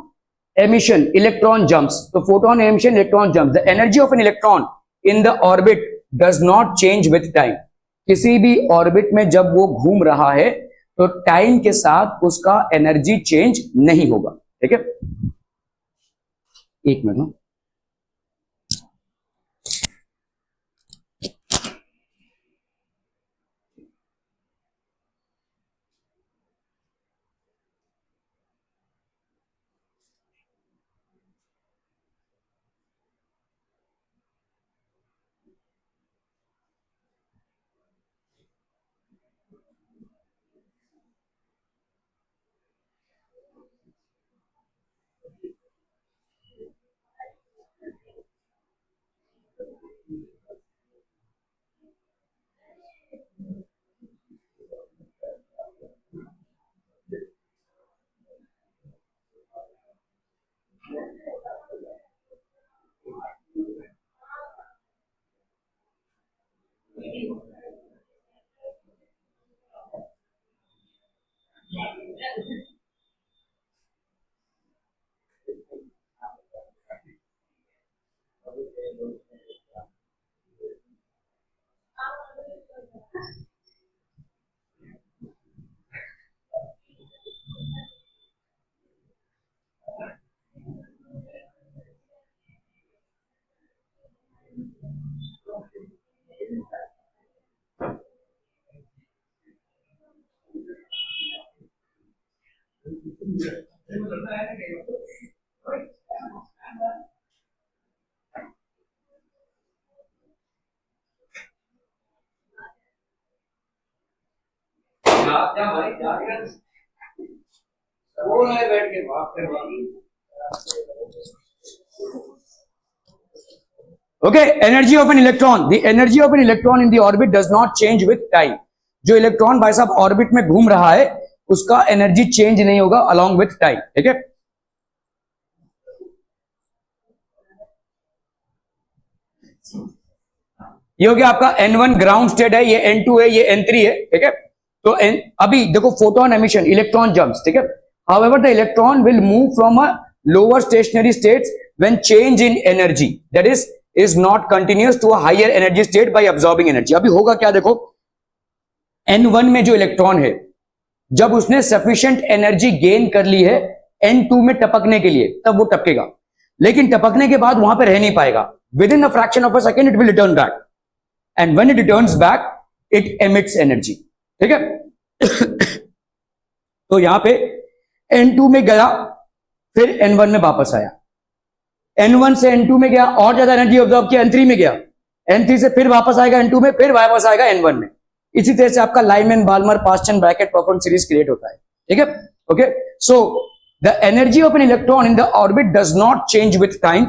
emission, electron jumps. तो photon emission, electron jumps. The energy of an electron in the orbit does not change with time. किसी भी ऑर्बिट में जब वो घूम रहा है तो टाइम के साथ उसका एनर्जी चेंज नहीं होगा. ठीक है. एक minute. Okay, energy of an electron. The energy of an electron in the orbit does not change with time. जो इलेक्ट्रॉन भाई साहब ऑर्बिट में घूम रहा है उसका एनर्जी चेंज नहीं होगा along with time. ठीक है. ये हो गया आपका N1 ग्राउंड स्टेट है, ये N2 है, ये N3 है. ठीक है. तो अभी देखो फोटोन एमिशन, इलेक्ट्रॉन जंप्स. ठीक है. However, the electron will move from a lower stationary states when change in energy, that is not continuous to a higher energy state by absorbing energy. अभी होगा क्या देखो, N1 में जो electron है जब उसने सफिशिएंट एनर्जी गेन कर ली है N2 में टपकने के लिए तब वो टपकेगा, लेकिन टपकने के बाद वहां पे रह नहीं पाएगा. Within a fraction of a second it will return back, and when it returns back it emits energy. ठीक है. तो यहां पे N2 में गया, फिर N1 में वापस आया, N1 से N2 में गया, और ज्यादा एनर्जी ऑब्जॉर्व किया, N3 में गया, N3 से फिर वापस आएगा N2 में, फिर वापस आएगा N1 में. इसी तरह से आपका लाइमैन बाल्मर पास्चन ब्रैकेट परफॉर्म सीरीज क्रिएट होता है. ठीक है. Okay. So the energy of an electron in the orbit does not change with time.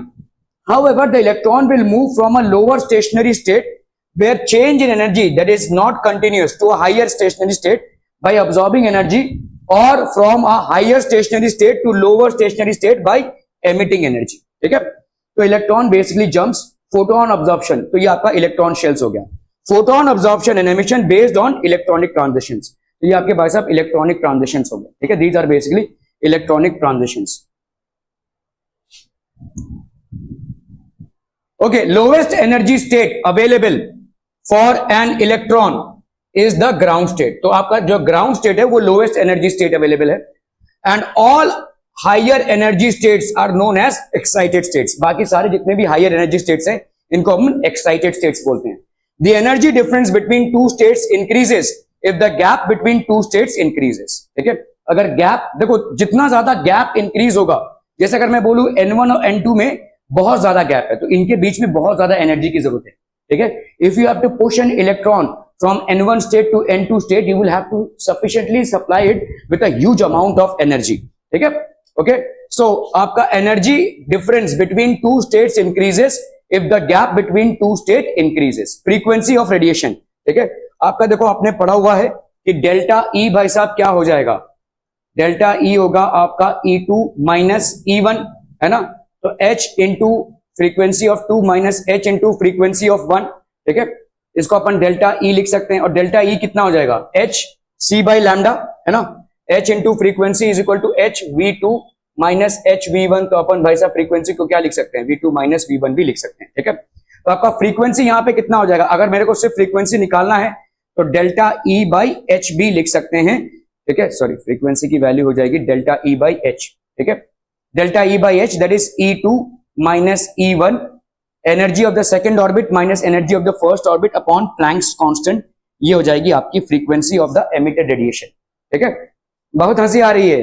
However, the electron will move from a lower stationary state where change in energy that is not continuous to a higher stationary state by absorbing energy, or from a higher stationary state to lower stationary state by emitting energy. ठीक है, तो electron basically jumps photon absorption, तो ये आपका electron shells हो गया. Photon absorption and emission based on electronic transitions, तो ये आपके भाई साहब इलेक्ट्रॉनिक ट्रांजिशंस हो गए. ठीक है, these are basically electronic transitions. Okay, lowest energy state available for an electron is the ground state. तो आपका जो ground state है वो lowest energy state available है. And all higher energy states are known as excited states. बाकी सारे जितने भी higher energy states हैं इनको हम excited states बोलते हैं. The energy difference between two states increases if the gap between two states increases. ठीक है, अगर gap देखो जितना ज्यादा gap increase होगा, जैसे अगर मैं बोलूं N1 और N2 में बहुत ज्यादा गैप है तो इनके बीच में बहुत ज्यादा एनर्जी की जरूरत है. ठीक है, if you have to push an electron from N1 state to N2 state, you will have to sufficiently supply it with a huge amount of energy. ठीक है, ओके, सो आपका energy difference between two states increases if the gap between two state increases. Frequency of radiation, ठीक है, आपका देखो आपने पढ़ा हुआ है कि डेल्टा ई भाई साहब क्या हो जाएगा, डेल्टा ई होगा आपका E2 माइनस E1, है ना, तो h into frequency of 2 minus h into frequency of 1. ठीक है, इसको अपन डेल्टा ई लिख सकते हैं, और डेल्टा ई कितना हो जाएगा, h c बाई लैम्डा, है ना, h into frequency is equal to h v2 minus h v1. तो अपन भाई साहब फ्रीक्वेंसी को क्या लिख सकते हैं, v2 माइनस v1 भी लिख सकते हैं. ठीक है, तो आपका फ्रीक्वेंसी यहां पे कितना हो जाएगा, अगर मेरे को सिर्फ फ्रीक्वेंसी निकालना है तो delta E by H V लिख सकते हैं. ठीक है, सॉरी, फ्रीक्वेंसी की वैल्यू हो जाएगी डेल्टा ई बाई एच. ठीक है, delta E by H, that is E2 minus E1, energy of the second orbit minus energy of the first orbit upon Planck's constant. ये हो जाएगी आपकी frequency of the emitted radiation. ठीक है, बहुत हंसी आ रही है,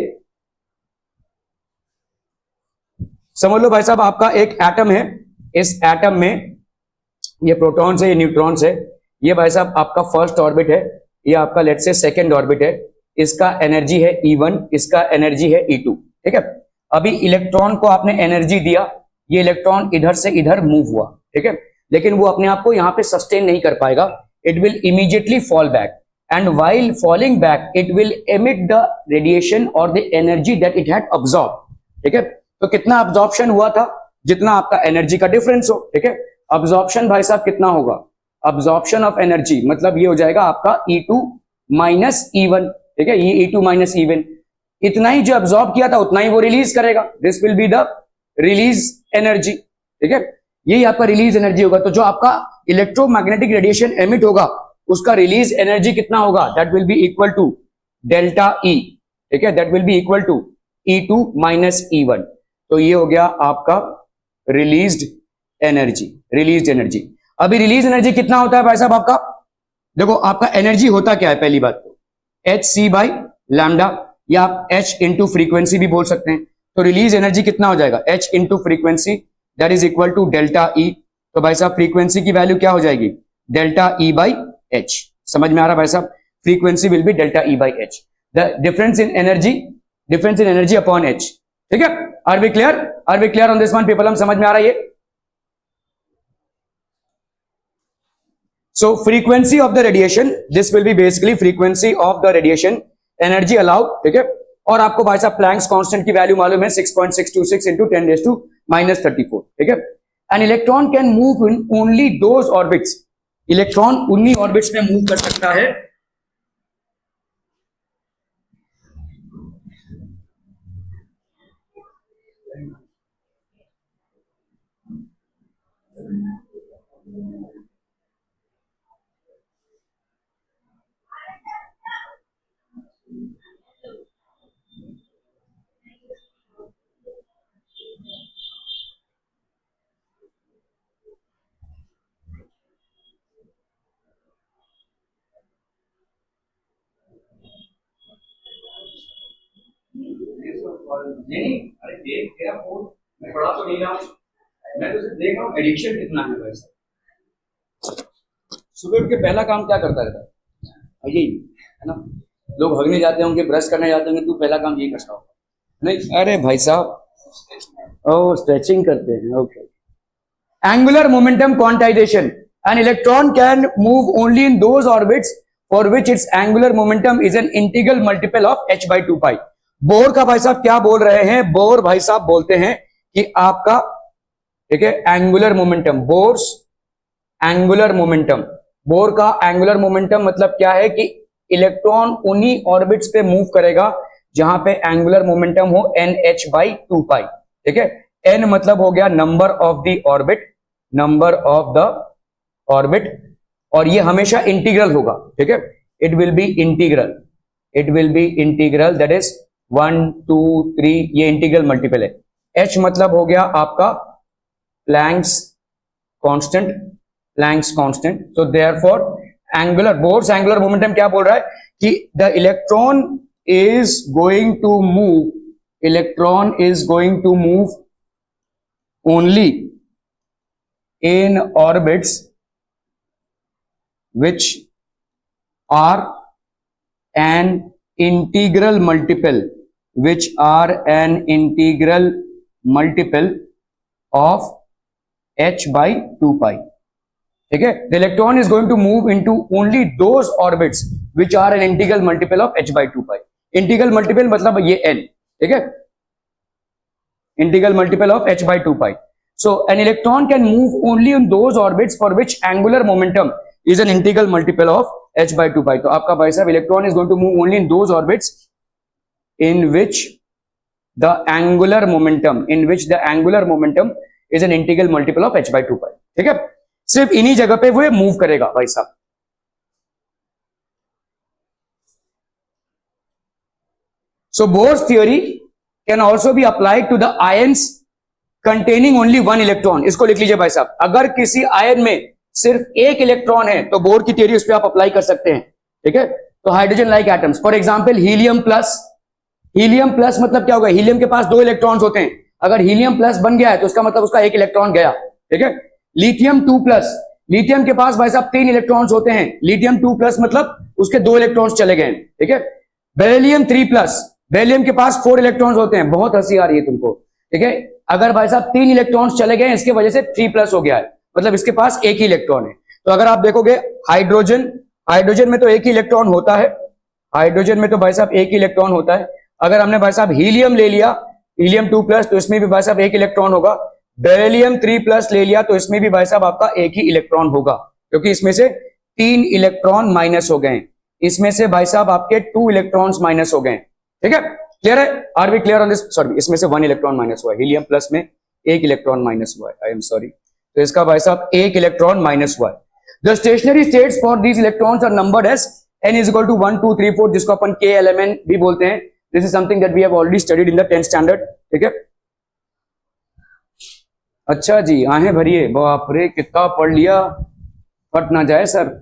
समझ लो भाई साहब. आपका एक एटम है, इस एटम में ये प्रोटॉन्स है, ये न्यूट्रॉन्स है, ये भाई साहब आपका फर्स्ट ऑर्बिट है, ये आपका लेट से सेकेंड ऑर्बिट है, इसका एनर्जी है E1, इसका एनर्जी है E2. ठीक है, अभी इलेक्ट्रॉन को आपने एनर्जी दिया, ये इलेक्ट्रॉन इधर से इधर मूव हुआ. ठीक है, लेकिन वो अपने आप को यहां पे सस्टेन नहीं कर पाएगा, it will immediately fall back, and while falling back it will emit the radiation और the energy that it had absorb. ठीक है, तो कितना अब्सॉर्प्शन हुआ था, जितना आपका एनर्जी का डिफरेंस हो. ठीक है, अब्सॉर्प्शन भाई साहब कितना होगा, अब्सॉर्प्शन ऑफ एनर्जी मतलब ये हो जाएगा आपका E2 माइनस E1. ठीक है, ये E2 माइनस E1, इतना ही जो अब्सॉर्ब किया था उतना ही वो रिलीज करेगा. This will be the release energy. ठीक है, यही आपका रिलीज एनर्जी होगा. तो जो आपका इलेक्ट्रोमैग्नेटिक रेडिएशन एमिट होगा उसका रिलीज एनर्जी कितना होगा, that will be equal to delta E. ठीक है, that will be equal to E2 minus E1. तो ये हो गया आपका रिलीज्ड एनर्जी. रिलीज्ड एनर्जी, अभी रिलीज एनर्जी कितना होता है भाई साहब आपका, देखो आपका एनर्जी होता क्या है, पहली बात तो एच सी बाई लैम्डा, या आप h इंटू फ्रीक्वेंसी भी बोल सकते हैं. तो रिलीज एनर्जी कितना हो जाएगा, h into frequency, that is equal to delta E. तो भाई साहब फ्रीक्वेंसी की वैल्यू क्या हो जाएगी, डेल्टा ई बाई एच. समझ में आ रहा भाई साहब, frequency will be delta E by h, the difference in energy upon h. ठीक है, are we clear on this one people, हम समझ में आ रहा है ये. So frequency of the radiation, this will be basically frequency of the radiation, energy allowed. ठीक है, और आपको भाई साहब प्लैंक्स कांस्टेंट की वैल्यू मालूम है 6.626 इंटू 10⁻⁻34. ठीक है, an electron can move in only those orbits, electron उन्हीं ऑर्बिट्स में मूव कर सकता है नहीं, अरे देख तेरा फोन, मैं पढ़ा तो नहीं रहा, मैं तो सिर्फ देख रहा हूँ एडिक्शन कितना है वैसे. सुबह उठ के पहला काम क्या करता रहता है, यही है ना, लोग भगने जाते होंगे, ब्रश करने जाते होंगे, तू पहला काम यही करता होगा. नहीं, अरे भाई साहब, ओ स्ट्रेचिंग करते हैं, okay. Angular momentum quantization. An electron can move only in those orbits for which its angular momentum is an integral multiple of h by 2 pi. Bore का भाई साहब क्या बोल रहे हैं? बोर भाई साहब बोलते हैं कि आपका, ठीक है, angular momentum, Bohr's angular momentum, Bohr का एंगुलर मोमेंटम मतलब क्या है कि इलेक्ट्रॉन उन्हीं ऑर्बिट्स पे मूव करेगा जहां पे एंगुलर मोमेंटम हो NH by 2 pi, ठीक है। n मतलब हो गया number of the orbit, number of the orbit, और ये हमेशा इंटीग्रल होगा, ठीक है। It will be integral, it will be integral, that is 1 2 3, ये इंटीग्रल मल्टीपल है। h मतलब हो गया आपका Planck's constant, Planck's constant. So therefore angular, Bohr's angular momentum क्या बोल रहा है कि the electron is going to move, electron is going to move only in orbits which are an integral multiple, which are an integral multiple of h by 2 pi, ठीक है। The electron is going to move into only those orbits which are an integral multiple of h by 2 pi. Integral multiple मतलब ये n, ठीक है, integral multiple of h by 2 pi. So an electron can move only in those orbits for which angular momentum is an integral multiple of h by 2 pi. तो आपका भाई साहब electron is going to move only in those orbits in which the angular momentum, in which the angular momentum is an integral multiple of h by 2 pi, ठीक है। सिर्फ इन्हीं जगह पे वो मूव करेगा भाई साहब। So Bohr's theory can also be applied to the ions containing only one electron. इसको लिख लीजिए भाई साहब, अगर किसी आयन में सिर्फ एक इलेक्ट्रॉन है तो बोर की थ्योरी उस पर आप अप्लाई कर सकते हैं, ठीक है। तो hydrogen like atoms, for example helium plus, helium plus मतलब क्या होगा, हीलियम के पास 2 इलेक्ट्रॉन्स होते हैं, अगर हीलियम प्लस बन गया है तो उसका मतलब उसका एक इलेक्ट्रॉन गया, ठीक है। लिथियम 2 प्लस, लिथियम के पास भाई साहब 3 इलेक्ट्रॉन्स होते हैं, लिथियम 2 प्लस मतलब उसके 2 इलेक्ट्रॉन्स चले गए, ठीक है। बेरिलियम 3 प्लस, बेरिलियम के पास 4 इलेक्ट्रॉन्स होते हैं, बहुत हंसी आ रही है तुमको, ठीक है। अगर भाई साहब 3 इलेक्ट्रॉन्स चले गए इसके वजह से 3 प्लस हो गया है, मतलब इसके पास एक ही इलेक्ट्रॉन है। तो अगर आप देखोगे हाइड्रोजन, हाइड्रोजन में तो एक ही इलेक्ट्रॉन होता है, हाइड्रोजन में तो भाई साहब एक ही इलेक्ट्रॉन होता है। अगर हमने भाई साहब हीलियम ले लिया, हीलियम 2 प्लस, तो इसमें भी भाई साहब एक इलेक्ट्रॉन होगा। बेरिलियम 3 प्लस ले लिया तो इसमें भी भाई साहब आपका एक ही इलेक्ट्रॉन होगा, क्योंकि इसमें से 3 इलेक्ट्रॉन माइनस हो गए, इसमें से भाई साहब आपके 2 इलेक्ट्रॉन्स माइनस हो गए, ठीक है। क्लियर है? Are we clear on this? Sorry, इसमें से 1 इलेक्ट्रॉन माइनस हुआ है, हीलियम प्लस में 1 इलेक्ट्रॉन माइनस हुआ है, आई एम सॉरी। तो इसका भाई साहब 1 इलेक्ट्रॉन माइनस हुआ है। The stationary states for these electrons are numbered as n is equal to 1 2 3 4, जिसको अपन k एलिमेंट भी बोलते हैं। This is something that we have already studied in the 10th standard, ठीक है। अच्छा जी, आहें भरिए, बाप रे कितना पढ़ लिया, फट ना जाए सर।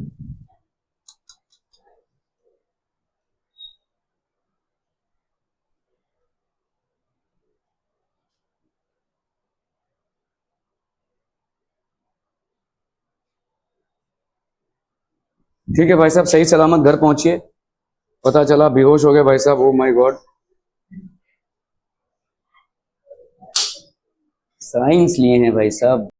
ठीक है भाई साहब, सही सलामत घर पहुंचिए। पता चला बेहोश हो गए भाई साहब, ओ माय गॉड। साइंस लिए हैं भाई साहब।